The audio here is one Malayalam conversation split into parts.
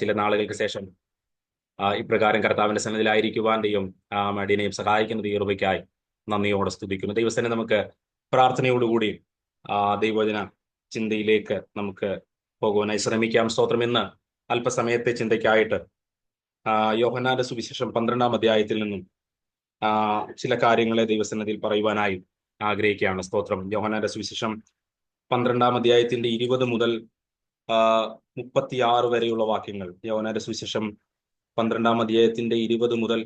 ചില നാളുകൾക്ക് ശേഷം ഇപ്രകാരം കർത്താവിന്റെ സന്നിധിയിലായിരിക്കുവാൻ ദൈവം മടിയനെയും സഹായിക്കുന്ന ദൈവകൃപയ്ക്കായി നന്ദിയോടെ സ്തുതിക്കുന്നു. ദൈവസന്നെ നമുക്ക് പ്രാർത്ഥനയോടുകൂടി ദൈവവചന ചിന്തയിലേക്ക് നമുക്ക് പോകുവാനായി ശ്രമിക്കാം. സ്തോത്രം. ഇന്ന് അല്പസമയത്തെ ചിന്തയ്ക്കായിട്ട് യോഹന്നാന്റെ സുവിശേഷം 12-ാം അധ്യായത്തിൽ നിന്നും ചില കാര്യങ്ങളെ ദൈവസന്നിധിയിൽ പറയുവാനായി ആഗ്രഹിക്കുകയാണ്. സ്തോത്രം. യോഹന്നാന്റെ സുവിശേഷം 12-ാം അധ്യായത്തിന്റെ 20 മുതൽ 36 വരെയുള്ള വാക്യങ്ങൾ. യോഹന്നാന്റെ സുവിശേഷം 12-ാം അധ്യായത്തിന്റെ 20 മുതൽ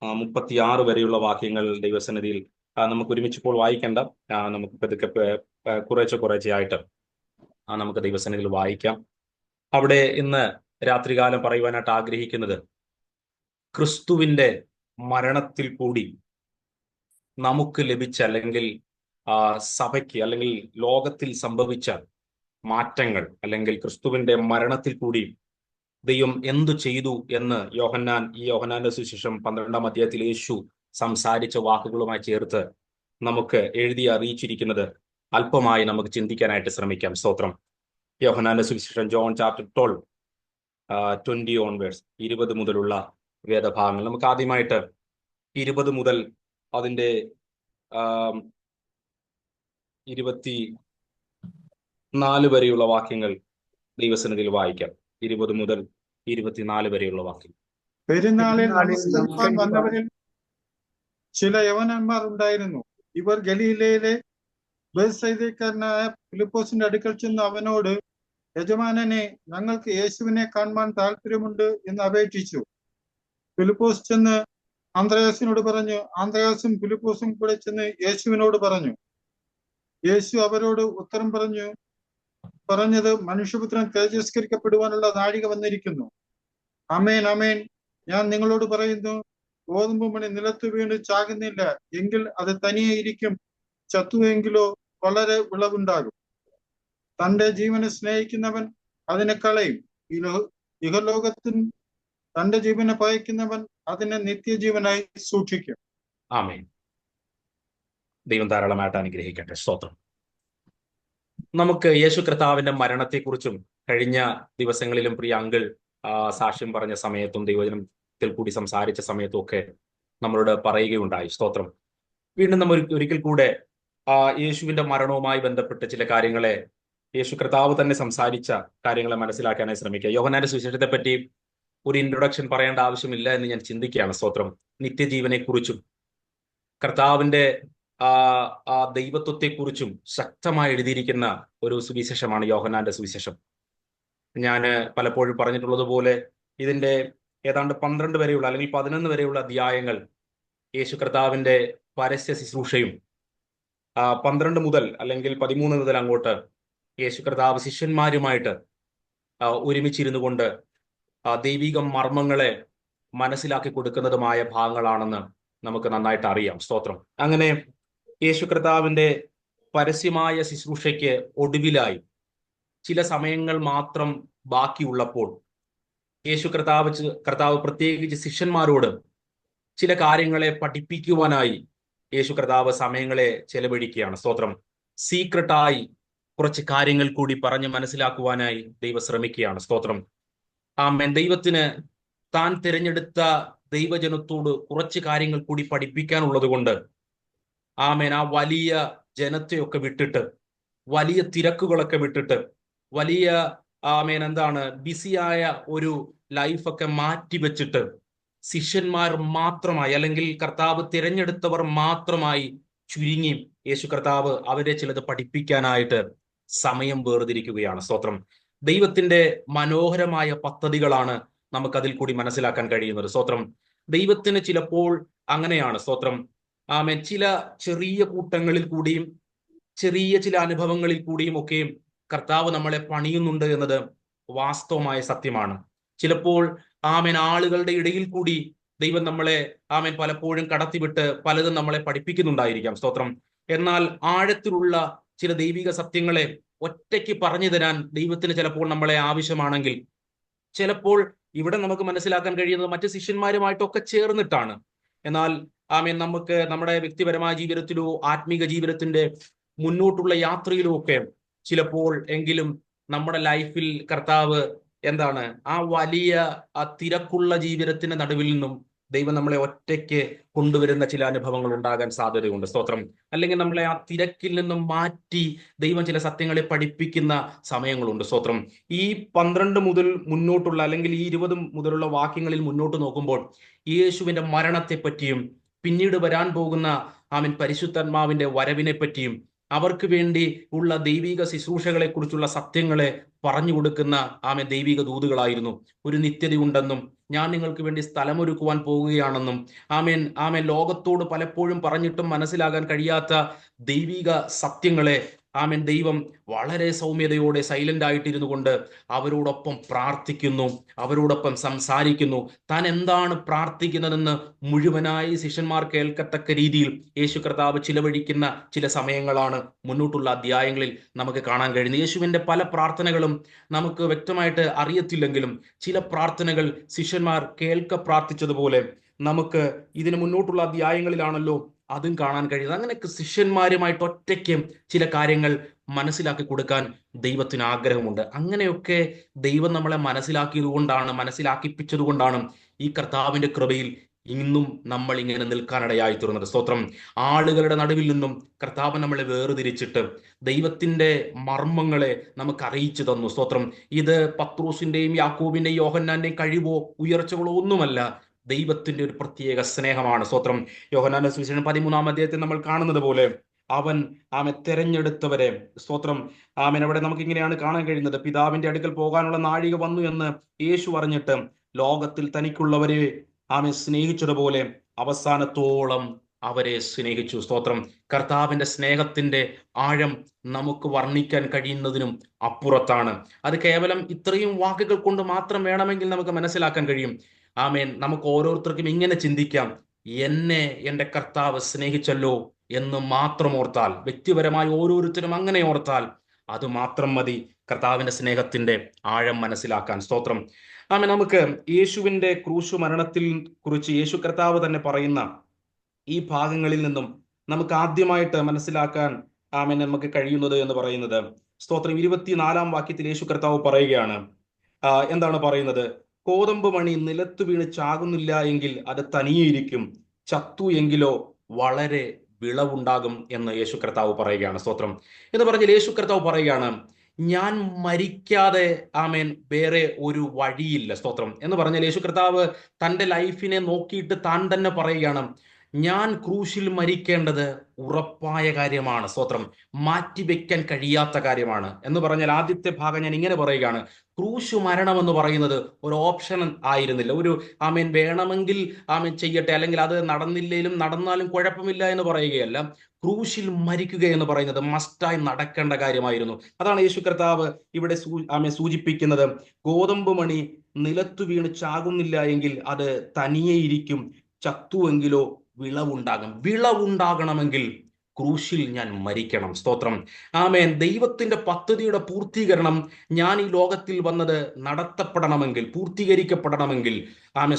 36 വരെയുള്ള വാക്യങ്ങൾ ദൈവസന്നിധിയിൽ നമുക്ക് ഒരുമിച്ചിപ്പോൾ വായിക്കേണ്ട. നമുക്ക് പതുക്കെ കുറേശ്ശെ ആയിട്ട് നമുക്ക് ദൈവസന്നിധിയിൽ വായിക്കാം. അവിടെ ഇന്ന് രാത്രികാലം പറയുവാനായിട്ട് ആഗ്രഹിക്കുന്നത് ക്രിസ്തുവിന്റെ മരണത്തിൽ കൂടി നമുക്ക് ലഭിച്ച, അല്ലെങ്കിൽ സഭയ്ക്ക് അല്ലെങ്കിൽ ലോകത്തിൽ സംഭവിച്ച മാറ്റങ്ങൾ, അല്ലെങ്കിൽ ക്രിസ്തുവിന്റെ മരണത്തിൽ കൂടി ദൈവം എന്തു ചെയ്തു എന്ന് യോഹന്നാന്റെ സുവിശേഷം 12-ാം അധ്യായത്തിൽ യേശു സംസാരിച്ച വാക്കുകളുമായി ചേർത്ത് നമുക്ക് എഴുതി അറിയിച്ചിരിക്കുന്നത് അല്പമായി നമുക്ക് ചിന്തിക്കാനായിട്ട് ശ്രമിക്കാം. സ്തോത്രം. യോഹന്നാന്റെ സുവിശേഷം ജോൺ ചാപ്റ്റർ 12 20 ഓൺവേഴ്സ്, 20 മുതലുള്ള വേദഭാഗങ്ങൾ. നമുക്ക് ആദ്യമായിട്ട് 20 മുതൽ അതിന്റെ 24 വരെയുള്ള വാക്യങ്ങൾ ദൈവസന്നിധിയിൽ വായിക്കാം. 20 മുതൽ 24 വരെയുള്ള വാക്യം. പെരുന്നാളിൽ നമസ്കരിപ്പാൻ വന്നവരിൽ ചില യവനന്മാർ ഉണ്ടായിരുന്നു. ഇവർ ഗലീലയിലെ ബേത്സയിദക്കാരനായ ഫിലിപ്പോസിന്റെ അടുക്കൽ ചെന്ന് അവനോട്, യജമാനനെ, ഞങ്ങൾക്ക് യേശുവിനെ കാണുവാൻ താല്പര്യമുണ്ട് എന്ന് അപേക്ഷിച്ചു. ഫിലിപ്പോസ് ചെന്ന് ആന്ത്രയാസിനോട് പറഞ്ഞു. ആന്ത്രയാസും ഫിലിപ്പോസും കൂടെ ചെന്ന് യേശുവിനോട് പറഞ്ഞു. യേശു അവരോട് ഉത്തരം പറഞ്ഞത്, മനുഷ്യപുത്രൻ തേജസ്കരിക്കപ്പെടുവാനുള്ള നാഴിക വന്നിരിക്കുന്നു. അമേൻ അമേൻ, ഞാൻ നിങ്ങളോട് പറയുന്നു, ഗോതമ്പ് മണി നിലത്ത് വീണ് ചാകുന്നില്ല എങ്കിൽ അത് തനിയെ ഇരിക്കും, ചത്തുവെങ്കിലോ വളരെ വിളവുണ്ടാകും. തന്റെ ജീവനെ സ്നേഹിക്കുന്നവൻ അതിനെ കളയും. ഇഹലോകത്തിൽ തന്റെ ജീവനെ പകയ്ക്കുന്നവൻ അതിനെ നിത്യജീവനായി സൂക്ഷിക്കും. ആമേൻ. ദൈവം ധാരാളമായിട്ട് അനുഗ്രഹിക്കട്ടെ. സ്തോത്രം. നമുക്ക് യേശു കർത്താവിന്റെ മരണത്തെക്കുറിച്ചും കഴിഞ്ഞ ദിവസങ്ങളിലും പ്രിയ അങ്കിൾ സാക്ഷ്യം പറഞ്ഞ സമയത്തും ദൈവവചനത്തിൽ കൂടി സംസാരിച്ച സമയത്തും ഒക്കെ നമ്മളോട് പറയുകയുണ്ടായി. സ്തോത്രം. വീണ്ടും നമ്മൾ ഒരിക്കൽ കൂടെ യേശുവിന്റെ മരണവുമായി ബന്ധപ്പെട്ട് ചില കാര്യങ്ങളെ, യേശു കർത്താവ് തന്നെ സംസാരിച്ച കാര്യങ്ങളെ മനസ്സിലാക്കാനായി ശ്രമിക്കുക. യോഹന്നാന്റെ സുവിശേഷത്തെ പറ്റി ഒരു ഇൻട്രൊഡക്ഷൻ പറയേണ്ട ആവശ്യമില്ല എന്ന് ഞാൻ ചിന്തിക്കുകയാണ്. സ്തോത്രം. നിത്യജീവനെ കുറിച്ചും കർത്താവിന്റെ ദൈവത്വത്തെക്കുറിച്ചും ശക്തമായി എഴുതിയിരിക്കുന്ന ഒരു സുവിശേഷമാണ് യോഹന്നാന്റെ സുവിശേഷം. ഞാൻ പലപ്പോഴും പറഞ്ഞിട്ടുള്ളതുപോലെ ഇതിന്റെ ഏതാണ്ട് 12 വരെയുള്ള അല്ലെങ്കിൽ 11 വരെയുള്ള അധ്യായങ്ങൾ യേശു കർത്താവിന്റെ പരസ്യ ശുശ്രൂഷയും 12 മുതൽ അല്ലെങ്കിൽ 13 മുതൽ അങ്ങോട്ട് യേശു കർത്താവ് ശിഷ്യന്മാരുമായിട്ട് ഒരുമിച്ചിരുന്നു കൊണ്ട് ദൈവിക മർമ്മങ്ങളെ മനസ്സിലാക്കി കൊടുക്കുന്നതുമായ ഭാഗങ്ങളാണെന്ന് നമുക്ക് നന്നായിട്ട് അറിയാം. സ്തോത്രം. അങ്ങനെ യേശു കർത്താവിന്റെ പരസ്യമായ ശുശ്രൂഷയ്ക്ക് ഒടുവിലായി ചില സമയങ്ങൾ മാത്രം ബാക്കിയുള്ളപ്പോൾ യേശു കർത്താവ് പ്രത്യേകിച്ച് ശിഷ്യന്മാരോട് ചില കാര്യങ്ങളെ പഠിപ്പിക്കുവാനായി യേശു കർത്താവ് സമയങ്ങളെ ചെലവഴിക്കുകയാണ്. സ്തോത്രം. സീക്രട്ടായി കുറച്ച് കാര്യങ്ങൾ കൂടി പറഞ്ഞ് മനസ്സിലാക്കുവാനായി ദൈവം ശ്രമിക്കുകയാണ്. സ്തോത്രം. ആമേൻ. ദൈവത്തിന് താൻ തിരഞ്ഞെടുത്ത ദൈവജനത്തോട് കുറച്ച് കാര്യങ്ങൾ കൂടി പഠിപ്പിക്കാനുള്ളത് കൊണ്ട് ആമേൻ ആ വലിയ ജനത്തെയൊക്കെ വിട്ടിട്ട്, വലിയ തിരക്കുകളൊക്കെ വിട്ടിട്ട്, വലിയ ബിസിയായ ഒരു ലൈഫൊക്കെ മാറ്റിവെച്ചിട്ട് ശിഷ്യന്മാർ മാത്രമായി, അല്ലെങ്കിൽ കർത്താവ് തിരഞ്ഞെടുത്തവർ മാത്രമായി ചുരുങ്ങി യേശു കർത്താവ് അവരെ ചിലത് പഠിപ്പിക്കാനായിട്ട് സമയം വേർതിരിക്കുകയാണ്. സ്തോത്രം. ദൈവത്തിന്റെ മനോഹരമായ പദ്ധതികളാണ് നമുക്കതിൽ കൂടി മനസ്സിലാക്കാൻ കഴിയുന്നത്. സ്തോത്രം. ദൈവത്തിന് ചിലപ്പോൾ അങ്ങനെയാണ്. സ്തോത്രം. ആമേൻ. ചില ചെറിയ കൂട്ടങ്ങളിൽ കൂടിയും ചെറിയ ചില അനുഭവങ്ങളിൽ കൂടിയും ഒക്കെയും കർത്താവ് നമ്മളെ പണിയുന്നുണ്ട് എന്നത് വാസ്തവമായ സത്യമാണ്. ചിലപ്പോൾ ആമേൻ ആളുകളുടെ ഇടയിൽ കൂടി ദൈവം നമ്മളെ പലപ്പോഴും കടത്തിവിട്ട് പലതും നമ്മളെ പഠിപ്പിക്കുന്നുണ്ടായിരിക്കാം. സ്തോത്രം. എന്നാൽ ആഴത്തിലുള്ള ചില ദൈവിക സത്യങ്ങളെ ഒറ്റയ്ക്ക് പറഞ്ഞു തരാൻ ദൈവത്തിന് ചിലപ്പോൾ നമ്മളെ ആവശ്യമാണെങ്കിൽ, ചിലപ്പോൾ ഇവിടെ നമുക്ക് മനസ്സിലാക്കാൻ കഴിയുന്നത് മറ്റ് ശിഷ്യന്മാരുമായിട്ടൊക്കെ ചേർന്നിട്ടാണ്. എന്നാൽ നമുക്ക് നമ്മുടെ വ്യക്തിപരമായ ജീവിതത്തിലോ ആത്മീക ജീവിതത്തിന്റെ മുന്നോട്ടുള്ള യാത്രയിലോ ഒക്കെ ചിലപ്പോൾ എങ്കിലും നമ്മുടെ ലൈഫിൽ കർത്താവ് എന്താണ് ആ വലിയ ആ തിരക്കുള്ള ജീവിതത്തിന്റെ നടുവിൽ നിന്നും ദൈവം നമ്മളെ ഒറ്റയ്ക്ക് കൊണ്ടുവരുന്ന ചില അനുഭവങ്ങൾ ഉണ്ടാകാൻ സാധ്യതയുണ്ട്. സ്തോത്രം. അല്ലെങ്കിൽ നമ്മളെ ആ തിരക്കിൽ നിന്നും മാറ്റി ദൈവം ചില സത്യങ്ങളെ പഠിപ്പിക്കുന്ന സമയങ്ങളുണ്ട്. സ്തോത്രം. ഈ 12 മുതൽ മുന്നോട്ടുള്ള അല്ലെങ്കിൽ ഈ 20 മുതലുള്ള വാക്യങ്ങളിൽ മുന്നോട്ട് നോക്കുമ്പോൾ യേശുവിന്റെ മരണത്തെ പറ്റിയും പിന്നീട് വരാൻ പോകുന്ന പരിശുദ്ധാത്മാവിന്റെ വരവിനെ പറ്റിയും അവർക്ക് വേണ്ടി ഉള്ള ദൈവിക ശുശ്രൂഷകളെ കുറിച്ചുള്ള സത്യങ്ങളെ പറഞ്ഞു കൊടുക്കുന്ന ദൈവിക ദൂതുകളായിരുന്നു. ഒരു നിത്യതയുണ്ടെന്നും ഞാൻ നിങ്ങൾക്ക് വേണ്ടി സ്ഥലമൊരുക്കുവാൻ പോവുകയാണെന്നും ലോകത്തോട് പലപ്പോഴും പറഞ്ഞിട്ടും മനസ്സിലാകാൻ കഴിയാത്ത ദൈവിക സത്യങ്ങളെ ദൈവം വളരെ സൗമ്യതയോടെ സൈലന്റ് ആയിട്ടിരുന്നു കൊണ്ട് അവരോടൊപ്പം പ്രാർത്ഥിക്കുന്നു, അവരോടൊപ്പം സംസാരിക്കുന്നു. താൻ എന്താണ് പ്രാർത്ഥിക്കുന്നതെന്ന് മുഴുവനായി ശിഷ്യന്മാർ കേൾക്കത്തക്ക രീതിയിൽ യേശു കർത്താവ് ചിലവഴിക്കുന്ന ചില സമയങ്ങളാണ് മുന്നോട്ടുള്ള അധ്യായങ്ങളിൽ നമുക്ക് കാണാൻ കഴിയുന്നത്. യേശുവിന്റെ പല പ്രാർത്ഥനകളും നമുക്ക് വ്യക്തമായിട്ട് അറിയത്തില്ലെങ്കിലും ചില പ്രാർത്ഥനകൾ ശിഷ്യന്മാർ പ്രാർത്ഥിച്ചതുപോലെ നമുക്ക് ഇതിന് മുന്നോട്ടുള്ള അധ്യായങ്ങളിലാണല്ലോ അതും കാണാൻ കഴിയുന്നത്. അങ്ങനെ ശിഷ്യന്മാരുമായിട്ട് ഒറ്റയ്ക്ക് ചില കാര്യങ്ങൾ മനസ്സിലാക്കി കൊടുക്കാൻ ദൈവത്തിന് ആഗ്രഹമുണ്ട്. അങ്ങനെയൊക്കെ ദൈവം നമ്മളെ മനസ്സിലാക്കിപ്പിച്ചത് കൊണ്ടാണ് ഈ കർത്താവിന്റെ കൃപയിൽ ഇന്നും നമ്മൾ ഇങ്ങനെ നിൽക്കാനിടയായി തീർന്നത്. സ്തോത്രം. ആളുകളുടെ നടുവിൽ നിന്നും കർത്താവ് നമ്മളെ വേർതിരിച്ചിട്ട് ദൈവത്തിന്റെ മർമ്മങ്ങളെ നമുക്ക് അറിയിച്ചു തന്നു. സ്തോത്രം. ഇത് പത്രോസിന്റെയും യാക്കോബിന്റെയും യോഹന്നാന്റെയും കഴിവോ ഉയർച്ചകളോ ഒന്നുമല്ല, ദൈവത്തിന്റെ ഒരു പ്രത്യേക സ്നേഹമാണ്. സ്തോത്രം. യോഹന്നാന്റെ സുവിശേഷം 13-ാം അധ്യായത്തിൽ നമ്മൾ കാണുന്നത് പോലെ അവൻ തെരഞ്ഞെടുത്തവരെ, സ്തോത്രം, അവിടെ നമുക്ക് ഇങ്ങനെയാണ് കാണാൻ കഴിയുന്നത്. പിതാവിന്റെ അടുക്കൽ പോകാനുള്ള നാഴിക വന്നു എന്ന് യേശു അറിഞ്ഞിട്ട് ലോകത്തിൽ തനിക്കുള്ളവരെ സ്നേഹിച്ചതുപോലെ അവസാനത്തോളം അവരെ സ്നേഹിച്ചു. സ്തോത്രം. കർത്താവിന്റെ സ്നേഹത്തിന്റെ ആഴം നമുക്ക് വർണ്ണിക്കാൻ കഴിയുന്നതിനും അപ്പുറത്താണ്. അത് കേവലം ഇത്രയും വാക്കുകൾ കൊണ്ട് മാത്രം വേണമെങ്കിൽ നമുക്ക് മനസ്സിലാക്കാൻ കഴിയും. നമുക്ക് ഓരോരുത്തർക്കും ഇങ്ങനെ ചിന്തിക്കാം, എന്നെ എൻ്റെ കർത്താവ് സ്നേഹിച്ചല്ലോ എന്ന് മാത്രം ഓർത്താൽ, വ്യക്തിപരമായി ഓരോരുത്തരും അങ്ങനെ ഓർത്താൽ അത് മാത്രം മതി കർത്താവിന്റെ സ്നേഹത്തിന്റെ ആഴം മനസ്സിലാക്കാൻ. സ്തോത്രം. നമുക്ക് യേശുവിന്റെ ക്രൂശു മരണത്തിൽ കുറിച്ച് യേശു കർത്താവ് തന്നെ പറയുന്ന ഈ ഭാഗങ്ങളിൽ നിന്നും നമുക്ക് ആദ്യമായിട്ട് മനസ്സിലാക്കാൻ നമുക്ക് കഴിയുന്നത് എന്ന് പറയുന്നത്, സ്തോത്രം, 24-ാം വാക്യത്തിൽ യേശു കർത്താവ് പറയുകയാണ്. എന്താണ് പറയുന്നത്? കോതമ്പ് മണി നിലത്തു വീണ് ചാകുന്നില്ല എങ്കിൽ അത് തനിയെയിരിക്കും, ചത്തു എങ്കിലോ വളരെ വിളവുണ്ടാകും എന്ന് യേശു കർത്താവ് പറയുകയാണ്. സ്തോത്രം. എന്ന് പറഞ്ഞാൽ യേശു കർത്താവ് പറയുകയാണ്, ഞാൻ മരിക്കാതെ വേറെ ഒരു വഴിയില്ല. സ്തോത്രം. എന്ന് പറഞ്ഞാൽ യേശു കർത്താവ് തൻ്റെ ലൈഫിനെ നോക്കിയിട്ട് താൻ തന്നെ പറയുകയാണ്, ഞാൻ ക്രൂശിൽ മരിക്കേണ്ടത് ഉറപ്പായ കാര്യമാണ്. സ്തോത്രം. മാറ്റിവെക്കാൻ കഴിയാത്ത കാര്യമാണ്. എന്ന് പറഞ്ഞാൽ ആദ്യത്തെ ഭാഗം ഞാൻ ഇങ്ങനെ പറയുകയാണ്, ക്രൂശ് മരണം എന്ന് പറയുന്നത് ഒരു ഓപ്ഷൻ ആയിരുന്നില്ല. ഒരു വേണമെങ്കിൽ ചെയ്യട്ടെ, അല്ലെങ്കിൽ അത് നടന്നില്ലേലും നടന്നാലും കുഴപ്പമില്ല എന്ന് പറയുകയല്ല. ക്രൂശിൽ മരിക്കുക എന്ന് പറയുന്നത് മസ്റ്റായി നടക്കേണ്ട കാര്യമായിരുന്നു. അതാണ് യേശു കർത്താവ് ഇവിടെ സൂചിപ്പിക്കുന്നത്. ഗോതമ്പ് മണി നിലത്തു വീണ് ചാകുന്നില്ല എങ്കിൽ അത് തനിയെ ഇരിക്കും, ചത്തുവെങ്കിലോ വിളവുണ്ടാകണമെങ്കിൽ ക്രൂശിൽ ഞാൻ മരിക്കണം. സ്തോത്രം. ദൈവത്തിന്റെ പദ്ധതിയുടെ പൂർത്തീകരണം ഞാൻ ഈ ലോകത്തിൽ വന്നത് നടത്തപ്പെടണമെങ്കിൽ, പൂർത്തീകരിക്കപ്പെടണമെങ്കിൽ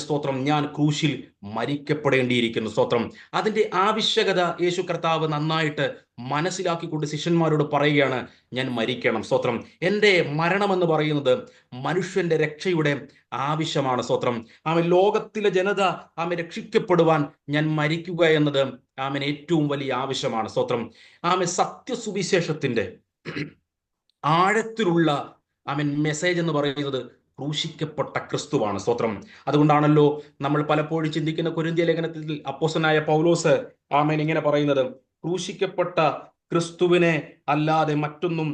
സ്തോത്രം, ഞാൻ ക്രൂശിൽ മരിക്കപ്പെടേണ്ടിയിരിക്കുന്നു. സ്തോത്രം. അതിന്റെ ആവശ്യകത യേശു കർത്താവ് നന്നായിട്ട് മനസ്സിലാക്കിക്കൊണ്ട് ശിഷ്യന്മാരോട് പറയുകയാണ്, ഞാൻ മരിക്കണം. സ്തോത്രം. എൻ്റെ മരണം എന്ന് പറയുന്നത് മനുഷ്യന്റെ രക്ഷയുടെ ആവശ്യമാണ്. സ്തോത്രം. ലോകത്തിലെ ജനത രക്ഷിക്കപ്പെടുവാൻ ഞാൻ മരിക്കുക എന്നത് ഏറ്റവും വലിയ ആവശ്യമാണ്. സ്തോത്രം. സത്യസുവിശേഷത്തിന്റെ ആഴത്തിലുള്ള മെസ്സേജ് എന്ന് പറയുന്നത് ക്രൂശിക്കപ്പെട്ട ക്രിസ്തുവാണ്. സ്തോത്രം. അതുകൊണ്ടാണല്ലോ നമ്മൾ പലപ്പോഴും ചിന്തിക്കുന്ന കൊരിന്ത്യ ലേഖനത്തിൽ അപ്പോസ്തലനായ പൗലോസ് ഇങ്ങനെ പറയുന്നത്, ക്രൂശിക്കപ്പെട്ട ക്രിസ്തുവിനെ അല്ലാതെ മറ്റൊന്നും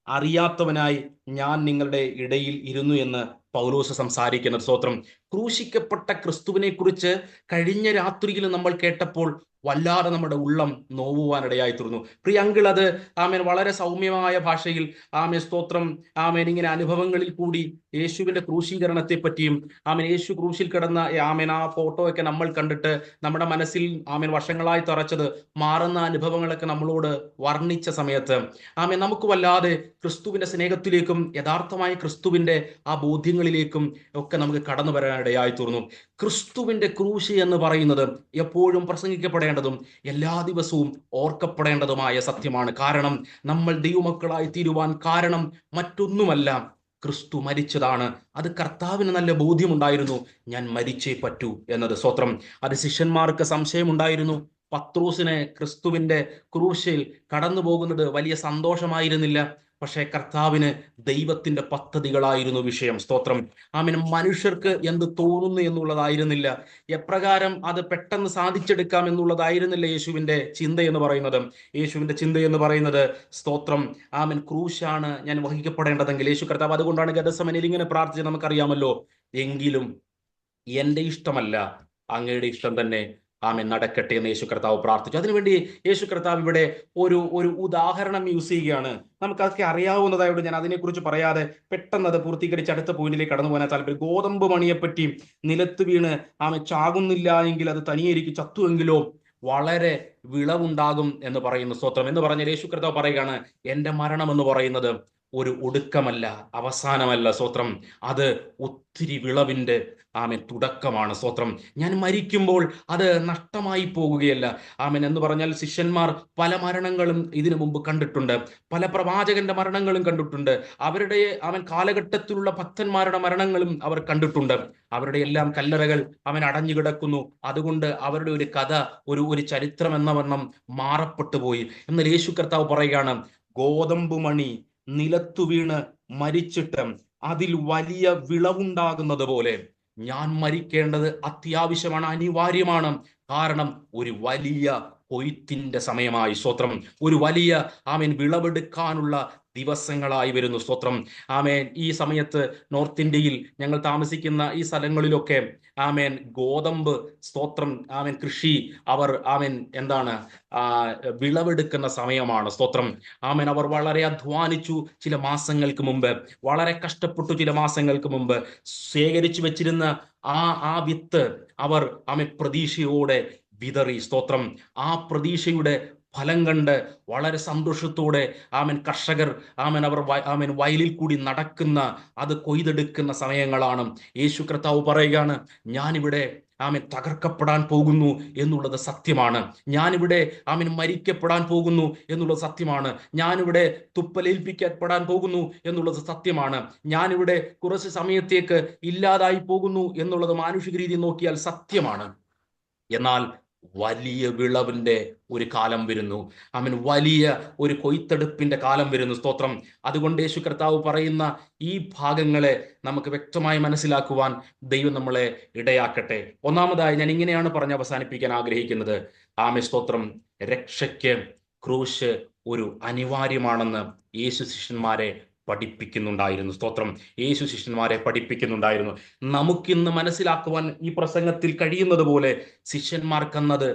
അറിയാത്തവനായി ഞാൻ നിങ്ങളുടെ ഇടയിൽ ഇരുന്നു എന്ന് പൗലോസ് സംസാരിക്കുന്നത്. സ്തോത്രം. ക്രൂശിക്കപ്പെട്ട ക്രിസ്തുവിനെ കുറിച്ച് കഴിഞ്ഞ രാത്രിയിൽ നമ്മൾ കേട്ടപ്പോൾ വല്ലാതെ നമ്മുടെ ഉള്ളം നോവുവാനിടയായി തീർന്നു. പ്രിയ അങ്കിൾ അത് വളരെ സൗമ്യമായ ഭാഷയിൽ സ്തോത്രം ഇങ്ങനെ അനുഭവങ്ങളിൽ കൂടി യേശുവിന്റെ ക്രൂശീകരണത്തെ പറ്റിയും യേശു ക്രൂശിൽ കിടന്ന ആ ഫോട്ടോ ഒക്കെ നമ്മൾ കണ്ടിട്ട് നമ്മുടെ മനസ്സിൽ വർഷങ്ങളായി തറച്ചത് മാറുന്ന അനുഭവങ്ങളൊക്കെ നമ്മളോട് വർണ്ണിച്ച സമയത്ത് നമുക്ക് വല്ലാതെ ക്രിസ്തുവിന്റെ സ്നേഹത്തിലേക്കും യഥാർത്ഥമായ ക്രിസ്തുവിന്റെ ആ ബോധ്യങ്ങളിലേക്കും ഒക്കെ നമുക്ക് കടന്നു വരാനിടയായി തീർന്നു. ക്രിസ്തുവിന്റെ ക്രൂശ് എന്ന് പറയുന്നത് എപ്പോഴും പ്രസംഗിക്കപ്പെടേണ്ടതും എല്ലാ ദിവസവും ഓർക്കപ്പെടേണ്ടതുമായ സത്യമാണ്. കാരണം നമ്മൾ ദൈവമക്കളായി തീരുവാൻ കാരണം മറ്റൊന്നുമല്ല, ക്രിസ്തു മരിച്ചതാണ്. അത് കർത്താവിന് നല്ല ബോധ്യമുണ്ടായിരുന്നു, ഞാൻ മരിച്ചേ പറ്റൂ എന്നത്. സ്തോത്രം. അത് ശിഷ്യന്മാർക്ക് സംശയമുണ്ടായിരുന്നു. പത്രോസിന് ക്രിസ്തുവിന്റെ ക്രൂശിൽ കടന്നു പോകുന്നത് വലിയ സന്തോഷമായിരുന്നില്ല. പക്ഷേ കർത്താവിന് ദൈവത്തിന്റെ പദ്ധതികളായിരുന്നു വിഷയം. സ്തോത്രം. ആമേൻ. മനുഷ്യർക്ക് എന്ത് തോന്നുന്നു എന്നുള്ളതായിരുന്നില്ല, എപ്രകാരം അത് പെട്ടെന്ന് സാധിച്ചെടുക്കാം എന്നുള്ളതായിരുന്നില്ല യേശുവിന്റെ ചിന്ത എന്ന് പറയുന്നത്. യേശുവിന്റെ ചിന്ത എന്ന് പറയുന്നത്, സ്തോത്രം, ആമേൻ, ക്രൂശാണ് ഞാൻ വഹിക്കപ്പെടേണ്ടതെങ്കിൽ. യേശു കർത്താവ് അതുകൊണ്ടാണ് ഗെത്സമനിയിൽ ഇങ്ങനെ പ്രാർത്ഥിച്ചത്, നമുക്കറിയാമല്ലോ. എങ്കിലും എന്റെ ഇഷ്ടമല്ല, അങ്ങയുടെ ഇഷ്ടം തന്നെ ആമേൻ നടക്കട്ടെ എന്ന് യേശു കർത്താവ് പ്രാർത്ഥിച്ചു. അതിനുവേണ്ടി യേശു കർത്താവ് ഇവിടെ ഒരു ഉദാഹരണം യൂസ് ചെയ്യുകയാണ്. നമുക്കതൊക്കെ അറിയാവുന്നതായോട് ഞാൻ അതിനെക്കുറിച്ച് പറയാതെ പെട്ടെന്ന് അത് പൂർത്തീകരിച്ച് അടുത്ത പോയിന്റിലേക്ക് കടന്നു പോകാൻ താല്പര്യം. ഗോതമ്പ് മണിയെപ്പറ്റി നിലത്ത് വീണ് ആമേൻ ചാകുന്നില്ല എങ്കിൽ അത് തനിയേരിക്കും, ചത്തുവെങ്കിലോ വളരെ വിളവുണ്ടാകും എന്ന് പറയുന്നു. സ്തോത്രം. എന്ന് പറഞ്ഞാൽ യേശു കർത്താവ് പറയുകയാണ്, എന്റെ മരണം എന്ന് പറയുന്നത് ഒരു ഒടുക്കമല്ല, അവസാനമല്ല. സ്തോത്രം. അത് ഒത്തിരി വിളവിന്റെ ആമേൻ തുടക്കമാണ്. സ്തോത്രം. ഞാൻ മരിക്കുമ്പോൾ അത് നഷ്ടമായി പോകുകയല്ല. ആമേൻ. എന്ന് പറഞ്ഞാൽ ശിഷ്യന്മാർ പല മരണങ്ങളും ഇതിനു മുമ്പ് കണ്ടിട്ടുണ്ട്, പല പ്രവാചകന്റെ മരണങ്ങളും കണ്ടിട്ടുണ്ട്, അവരുടെ അവൻ കാലഘട്ടത്തിലുള്ള ഭക്തന്മാരുടെ മരണങ്ങളും അവർ കണ്ടിട്ടുണ്ട്. അവരുടെ എല്ലാം കല്ലറകൾ അവൻ അടഞ്ഞു കിടക്കുന്നു. അതുകൊണ്ട് അവരുടെ ഒരു കഥ, ഒരു ചരിത്രം എന്ന വണ്ണം മാറപ്പെട്ടു പോയി. എന്നാൽ യേശു കർത്താവ് പറയുകയാണ്, ഗോതമ്പ് മണി നിലത്തു വീണ് മരിച്ചിട്ട് അതിൽ വലിയ വിളവുണ്ടാകുന്നത് പോലെ ഞാൻ മരിക്കേണ്ടത് അത്യാവശ്യമാണ്, അനിവാര്യമാണ്. കാരണം ഒരു വലിയ കൊയ്ത്തിന്റെ സമയമായി. സ്തോത്രം. ഒരു വലിയ ആമേൻ വിളവെടുക്കാനുള്ള ദിവസങ്ങളായി വരുന്നു. സ്തോത്രം. ആമേൻ. ഈ സമയത്ത് നോർത്ത് ഇന്ത്യയിൽ ഞങ്ങൾ താമസിക്കുന്ന ഈ സ്ഥലങ്ങളിലൊക്കെ ആമേൻ ഗോതമ്പ്, സ്തോത്രം, ആമേൻ കൃഷി അവർ ആമേൻ എന്താണ് വിളവെടുക്കുന്ന സമയമാണ്. സ്തോത്രം. ആമേൻ. അവർ വളരെ അധ്വാനിച്ചു ചില മാസങ്ങൾക്ക് മുമ്പ്, വളരെ കഷ്ടപ്പെട്ടു ചില മാസങ്ങൾക്ക് മുമ്പ്. ശേഖരിച്ചു വെച്ചിരുന്ന ആ വിത്ത് അവർ ആമേൻ പ്രതീക്ഷയോടെ വിതറി. സ്തോത്രം. ആ പ്രതീക്ഷയുടെ ഫലം കണ്ട് വളരെ സന്തോഷത്തോടെ ആമേൻ കർഷകർ ആമേൻ അവർ ആമേൻ വയലിൽ കൂടി നടക്കുന്ന, അത് കൊയ്തെടുക്കുന്ന സമയങ്ങളാണ്. യേശു കർത്താവ് പറയുകയാണ്, ഞാനിവിടെ ആമേൻ തകർക്കപ്പെടാൻ പോകുന്നു എന്നുള്ളത് സത്യമാണ്. ഞാനിവിടെ ആമേൻ മരിക്കപ്പെടാൻ പോകുന്നു എന്നുള്ളത് സത്യമാണ്. ഞാനിവിടെ തുപ്പലേൽപ്പിക്കപ്പെടാൻ പോകുന്നു എന്നുള്ളത് സത്യമാണ്. ഞാനിവിടെ കുറച്ച് സമയത്തേക്ക് ഇല്ലാതായി പോകുന്നു എന്നുള്ളത് മാനുഷിക രീതി നോക്കിയാൽ സത്യമാണ്. എന്നാൽ വലിയ വിളവിന്റെ ഒരു കാലം വരുന്നു. ആമേൻ. വലിയ ഒരു കൊയ്ത്തെടുപ്പിന്റെ കാലം വരുന്നു. സ്തോത്രം. അതുകൊണ്ട് യേശു കർത്താവ് പറയുന്ന ഈ ഭാഗങ്ങളെ നമുക്ക് വ്യക്തമായി മനസ്സിലാക്കുവാൻ ദൈവം നമ്മളെ ഇടയാക്കട്ടെ. ഒന്നാമതായി ഞാൻ ഇങ്ങനെയാണ് പറഞ്ഞ് അവസാനിപ്പിക്കാൻ ആഗ്രഹിക്കുന്നത്. ആമേൻ. സ്തോത്രം. രക്ഷയ്ക്ക് ക്രൂശ് ഒരു അനിവാര്യമാണെന്ന് യേശു ശിഷ്യന്മാരെ പഠിപ്പിക്കുന്നുണ്ടായിരുന്നു. സ്തോത്രം. യേശു ശിഷ്യന്മാരെ പഠിപ്പിക്കുന്നുണ്ടായിരുന്നു. നമുക്കിന്ന് മനസ്സിലാക്കുവാൻ ഈ പ്രസംഗത്തിൽ കഴിയുന്നത് പോലെ ശിഷ്യന്മാർക്കെന്നത്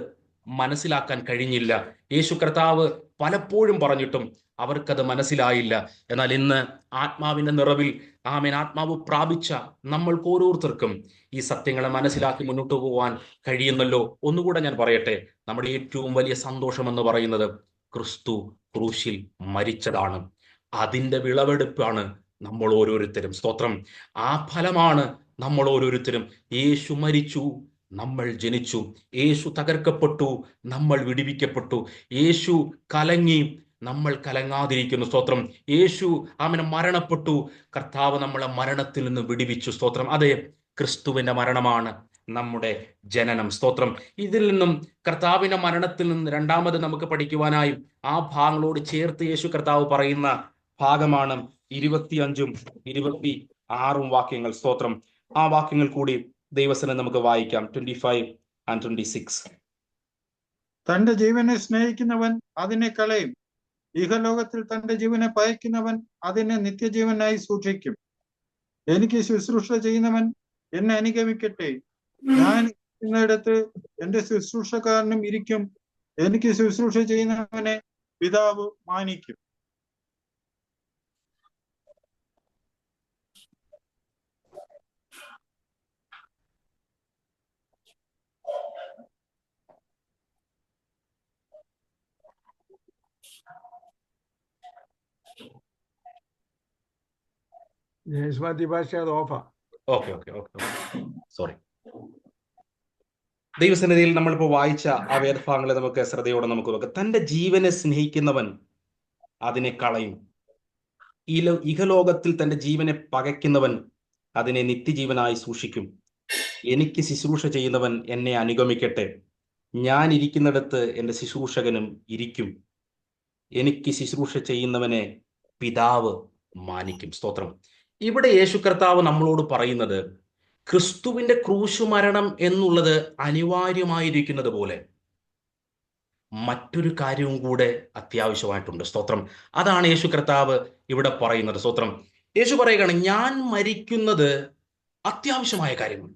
മനസ്സിലാക്കാൻ കഴിഞ്ഞില്ല. യേശു കർത്താവ് പലപ്പോഴും പറഞ്ഞിട്ടും അവർക്കത് മനസ്സിലായില്ല. എന്നാൽ ഇന്ന് ആത്മാവിന്റെ നിറവിൽ ആമേൻ ആത്മാവ് പ്രാപിച്ച നമ്മൾക്ക് ഓരോരുത്തർക്കും ഈ സത്യങ്ങളെ മനസ്സിലാക്കി മുന്നോട്ട് പോകാൻ കഴിയുന്നല്ലോ. ഒന്നുകൂടെ ഞാൻ പറയട്ടെ, നമ്മുടെ ഏറ്റവും വലിയ സന്തോഷം എന്ന് പറയുന്നത് ക്രിസ്തു ക്രൂശിൽ മരിച്ചതാണ്. അതിന്റെ വിളവെടുപ്പാണ് നമ്മൾ ഓരോരുത്തരും. സ്തോത്രം. ആ ഫലമാണ് നമ്മൾ ഓരോരുത്തരും. യേശു മരിച്ചു, നമ്മൾ ജനിച്ചു. യേശു തകർക്കപ്പെട്ടു, നമ്മൾ വിടുവിക്കപ്പെട്ടു. യേശു കലങ്ങി, നമ്മൾ കലങ്ങാതിരിക്കുന്നു. സ്തോത്രം. യേശു അവനെ മരണപ്പെട്ടു, കർത്താവ് നമ്മളെ മരണത്തിൽ നിന്ന് വിടുവിച്ചു. സ്തോത്രം. അതെ, ക്രിസ്തുവിന്റെ മരണമാണ് നമ്മുടെ ജനനം. സ്തോത്രം. ഇതിൽ നിന്നും കർത്താവിന്റെ മരണത്തിൽ നിന്ന് രണ്ടാമത് നമുക്ക് പഠിക്കുവാനായി ആ ഭാഗങ്ങളോട് ചേർത്ത് യേശു കർത്താവ് പറയുന്ന ഭാഗമാണ് 25ഉം 26ഉം വാക്യങ്ങൾ. സ്തോത്രം. ആ വാക്യങ്ങൾ കൂടി ദൈവസനം നമുക്ക് വായിക്കാം. 25 and 26. തന്റെ ജീവനെ സ്നേഹിക്കുന്നവൻ അതിനെ കളയും, ഇഹലോകത്തിൽ തന്റെ ജീവനെ പയക്കുന്നവൻ അതിനെ നിത്യജീവനായി സൂക്ഷിക്കും. എനിക്ക് ശുശ്രൂഷ ചെയ്യുന്നവൻ എന്നെ അനുഗമിക്കട്ടെ. ഞാൻ ഇരിക്കുന്നിടത്ത് എന്റെ ശുശ്രൂഷക്കാരനും ഇരിക്കും. എനിക്ക് ശുശ്രൂഷ ചെയ്യുന്നവനെ പിതാവ് മാനിക്കും. സോറി. ദൈവസന്നിധിയിൽ നമ്മളിപ്പോൾ വായിച്ച ആ വേദഭാഗങ്ങളെ നമുക്ക് ശ്രദ്ധയോടെ നമുക്ക് നോക്കാം. തന്റെ ജീവനെ സ്നേഹിക്കുന്നവൻ അതിനെ കളയും, ഇഹലോകത്തിൽ തന്റെ ജീവനെ പകയ്ക്കുന്നവൻ അതിനെ നിത്യജീവനായി സൂക്ഷിക്കും. എനിക്ക് ശുശ്രൂഷ ചെയ്യുന്നവൻ എന്നെ അനുഗമിക്കട്ടെ. ഞാൻ ഇരിക്കുന്നിടത്ത് എൻ്റെ ശുശ്രൂഷകനും ഇരിക്കും. എനിക്ക് ശുശ്രൂഷ ചെയ്യുന്നവനെ പിതാവ് മാനിക്കും. സ്തോത്രം. ഇവിടെ യേശു കർത്താവ് നമ്മളോട് പറയുന്നത് ക്രിസ്തുവിന്റെ ക്രൂശു മരണം എന്നുള്ളത് അനിവാര്യമായിരിക്കുന്നത് പോലെ മറ്റൊരു കാര്യവും കൂടെ അത്യാവശ്യമായിട്ടുണ്ട്. സ്തോത്രം. അതാണ് യേശു കർത്താവ് ഇവിടെ പറയുന്നത്. സ്തോത്രം. യേശു പറയുകയാണ്, ഞാൻ മരിക്കുന്നത് അത്യാവശ്യമായ കാര്യമാണ്.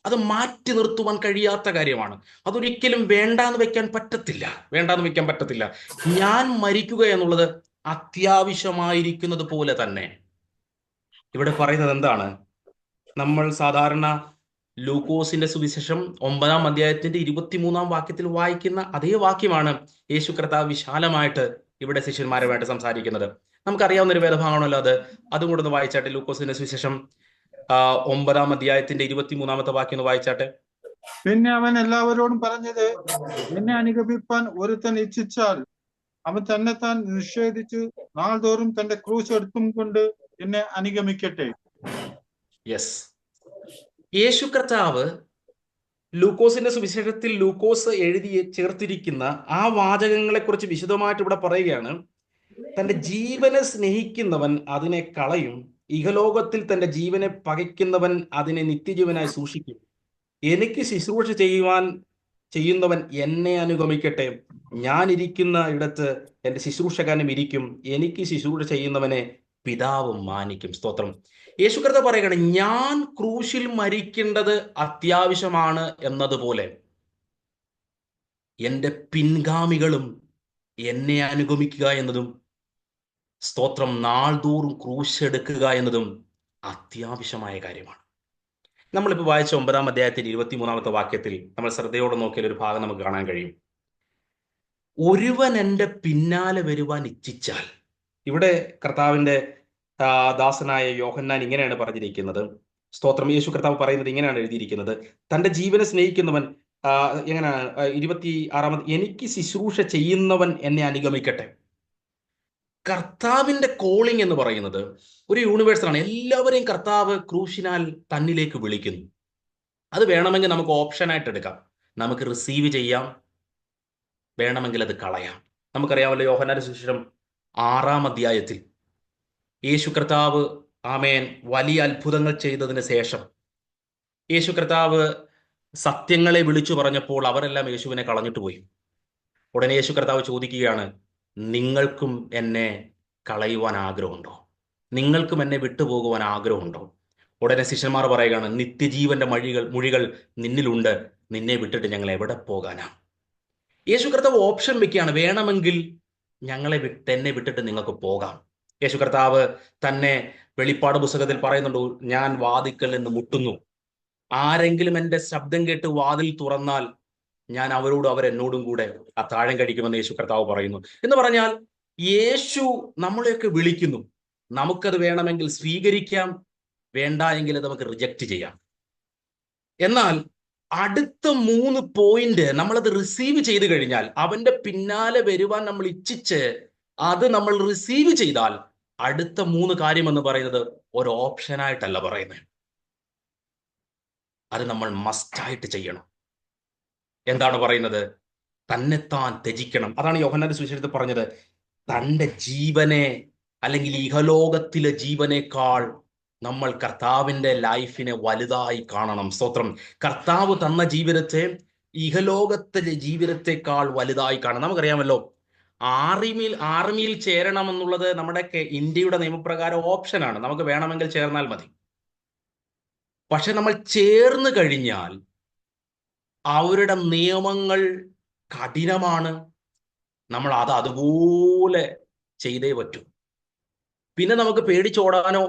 അത് മാറ്റി നിർത്തുവാൻ കഴിയാത്ത കാര്യമാണ്. അതൊരിക്കലും വേണ്ടാന്ന് വെക്കാൻ പറ്റത്തില്ല. ഞാൻ മരിക്കുക എന്നുള്ളത് അത്യാവശ്യമായിരിക്കുന്നത് പോലെ തന്നെ ഇവിടെ പറയുന്നത് എന്താണ്? നമ്മൾ സാധാരണ ലൂക്കോസിന്റെ സുവിശേഷം 9-ാം അധ്യായത്തിന്റെ 23-ാം വാക്യത്തിൽ വായിക്കുന്ന അതേ വാക്യമാണ് യേശു കർത്താവ് വിശാലമായിട്ട് ഇവിടെ ശിഷ്യന്മാരുമായിട്ട് സംസാരിക്കുന്നത്. നമുക്കറിയാവുന്ന ഒരു വേദഭാഗമാണല്ലോ അത്. അതും കൂടെ ഒന്ന് വായിച്ചാട്ടെ. ലൂക്കോസിന്റെ സുവിശേഷം 9-ാം അധ്യായത്തിന്റെ 23-ാമത്തെ വാക്യം ഒന്ന് വായിച്ചാട്ടെ. പിന്നെ അവൻ എല്ലാവരോടും പറഞ്ഞത്, എന്നെ അനുഗമിപ്പാൻ ഒരുത്തൻ ഇച്ഛിച്ചാൽ അവൻ തന്നെത്താൻ നിഷേധിച്ച് നാൾതോറും തന്റെ ക്രൂശ് എടുത്തും കൊണ്ട് എന്നെ അനുഗമിക്കട്ടെ. യെസ്, യേശു കർത്താവ് ലൂക്കോസിന്റെ സുവിശേഷത്തിൽ ലൂക്കോസ് എഴുതി ചേർത്തിരിക്കുന്ന ആ വാചകങ്ങളെ കുറിച്ച് വിശദമായിട്ട് ഇവിടെ പറയുകയാണ്. തന്റെ ജീവനെ സ്നേഹിക്കുന്നവൻ അതിനെ കളയും. ഇഹലോകത്തിൽ തന്റെ ജീവനെ പകയ്ക്കുന്നവൻ അതിനെ നിത്യജീവനായി സൂക്ഷിക്കും. എനിക്ക് ശുശ്രൂഷ ചെയ്യുന്നവൻ എന്നെ അനുഗമിക്കട്ടെ. ഞാൻ ഇരിക്കുന്ന ഇടത്ത് എൻ്റെ ശുശ്രൂഷകനും ഇരിക്കും. എനിക്ക് ശുശ്രൂഷ ചെയ്യുന്നവനെ പിതാവ് മാനിക്കും. സ്തോത്രം. യേശു കർത്താവ് പറയുകയാണ്, ഞാൻ ക്രൂശിൽ മരിക്കേണ്ടത് അത്യാവശ്യമാണ് എന്നതുപോലെ എൻ്റെ പിൻഗാമികളും എന്നെ അനുഗമിക്കുക എന്നതും, സ്തോത്രം, നാൾതോറും ക്രൂശ് എടുക്കുക എന്നതും അത്യാവശ്യമായ കാര്യമാണ്. നമ്മളിപ്പോൾ വായിച്ച 9-ാം അധ്യായത്തിൽ 23-ാമത്തെ വാക്യത്തിൽ നമ്മൾ ശ്രദ്ധയോടെ നോക്കിയാൽ ഒരു ഭാഗം നമുക്ക് കാണാൻ കഴിയും. ഒരുവൻ എൻ്റെ പിന്നാലെ വരുവാൻ ഇച്ഛിച്ചാൽ. ഇവിടെ കർത്താവിന്റെ ദാസനായ യോഹന്നാൻ ഇങ്ങനെയാണ് പറഞ്ഞിരിക്കുന്നത്. സ്തോത്രം. യേശു കർത്താവ് പറയുന്നത് ഇങ്ങനെയാണ് എഴുതിയിരിക്കുന്നത്, തന്റെ ജീവനെ സ്നേഹിക്കുന്നവൻ എങ്ങനെയാണ് 26-ാമത്, എനിക്ക് ശുശ്രൂഷ ചെയ്യുന്നവൻ എന്നെ അനുഗമിക്കട്ടെ. കർത്താവിന്റെ കോളിംഗ് എന്ന് പറയുന്നത് ഒരു യൂണിവേഴ്സലാണ്. എല്ലാവരെയും കർത്താവ് ക്രൂശിനാൽ തന്നിലേക്ക് വിളിക്കുന്നു. അത് വേണമെങ്കിൽ നമുക്ക് ഓപ്ഷനായിട്ട് എടുക്കാം. നമുക്ക് റിസീവ് ചെയ്യാം, വേണമെങ്കിൽ അത് കളയാം. നമുക്കറിയാമല്ലോ, യോഹന്നാന്റെ സുവിശേഷം 6-ാം അധ്യായത്തിൽ യേശു കർത്താവ് ആമേൻ വലിയ അത്ഭുതങ്ങൾ ചെയ്തതിന് ശേഷം യേശു കർത്താവ് സത്യങ്ങളെ വിളിച്ചു പറഞ്ഞപ്പോൾ അവരെല്ലാം യേശുവിനെ കളഞ്ഞിട്ട് പോയി. ഉടനെ യേശു കർത്താവ് ചോദിക്കുകയാണ്, നിങ്ങൾക്കും എന്നെ കളയുവാൻ ആഗ്രഹമുണ്ടോ? നിങ്ങൾക്കും എന്നെ വിട്ടുപോകുവാൻ ആഗ്രഹമുണ്ടോ? ഉടനെ ശിഷ്യന്മാർ പറയുകയാണ്, നിത്യജീവന്റെ മൊഴികൾ നിന്നിലുണ്ട്, നിന്നെ വിട്ടിട്ട് ഞങ്ങൾ എവിടെ പോകാനാ? യേശു കർത്താവ് ഓപ്ഷൻ വെക്കുകയാണ്, വേണമെങ്കിൽ എന്നെ വിട്ടിട്ട് നിങ്ങൾക്ക് പോകാം. യേശു കർത്താവ് തന്നെ വെളിപ്പാട് പുസ്തകത്തിൽ പറയുന്നുണ്ട്, ഞാൻ വാതിൽക്കൽ നിന്ന് മുട്ടുന്നു, ആരെങ്കിലും എൻ്റെ ശബ്ദം കേട്ട് വാതിൽ തുറന്നാൽ ഞാൻ അവരെന്നോടും കൂടെ അത്താഴം കഴിക്കുമെന്ന് യേശു കർത്താവ് പറയുന്നു. എന്ന് പറഞ്ഞാൽ യേശു നമ്മളെയൊക്കെ വിളിക്കുന്നു. നമുക്കത് വേണമെങ്കിൽ സ്വീകരിക്കാം, വേണ്ട എങ്കിൽ അത് നമുക്ക് റിജക്റ്റ് ചെയ്യാം. എന്നാൽ അടുത്ത 3 പോയിന്റ് നമ്മളത് റിസീവ് ചെയ്ത് കഴിഞ്ഞാൽ, അവന്റെ പിന്നാലെ വരുവാൻ നമ്മൾ ഇച്ഛിച്ച് അത് നമ്മൾ റിസീവ് ചെയ്താൽ, അടുത്ത 3 കാര്യം എന്ന് പറയുന്നത് ഒരു ഓപ്ഷനായിട്ടല്ല പറയുന്നത്, അത് നമ്മൾ മസ്റ്റായിട്ട് ചെയ്യണം. എന്താണ് പറയുന്നത്? തന്നെത്താൻ ത്യജിക്കണം. അതാണ് യോഹന്നാന്റെ സുവിശേഷത്തിൽ പറഞ്ഞത്, തൻ്റെ ജീവനെ അല്ലെങ്കിൽ ഇഹലോകത്തിലെ ജീവനേക്കാൾ നമ്മൾ കർത്താവിന്റെ ലൈഫിനെ വലുതായി കാണണം. സ്തോത്രം. കർത്താവ് തന്ന ജീവിതത്തെ ഇഹലോകത്തിലെ ജീവിതത്തെക്കാൾ വലുതായി കാണണം. നമുക്കറിയാമല്ലോ, ആർമിയിൽ ചേരണം എന്നുള്ളത് നമ്മുടെ ഇന്ത്യയുടെ നിയമപ്രകാരം ഓപ്ഷനാണ്. നമുക്ക് വേണമെങ്കിൽ ചേർന്നാൽ മതി. പക്ഷെ നമ്മൾ ചേർന്ന് കഴിഞ്ഞാൽ അവരുടെ നിയമങ്ങൾ കഠിനമാണ്. നമ്മൾ അതുപോലെ ചെയ്തേ പറ്റൂ. പിന്നെ നമുക്ക് പേടിച്ചോടാനോ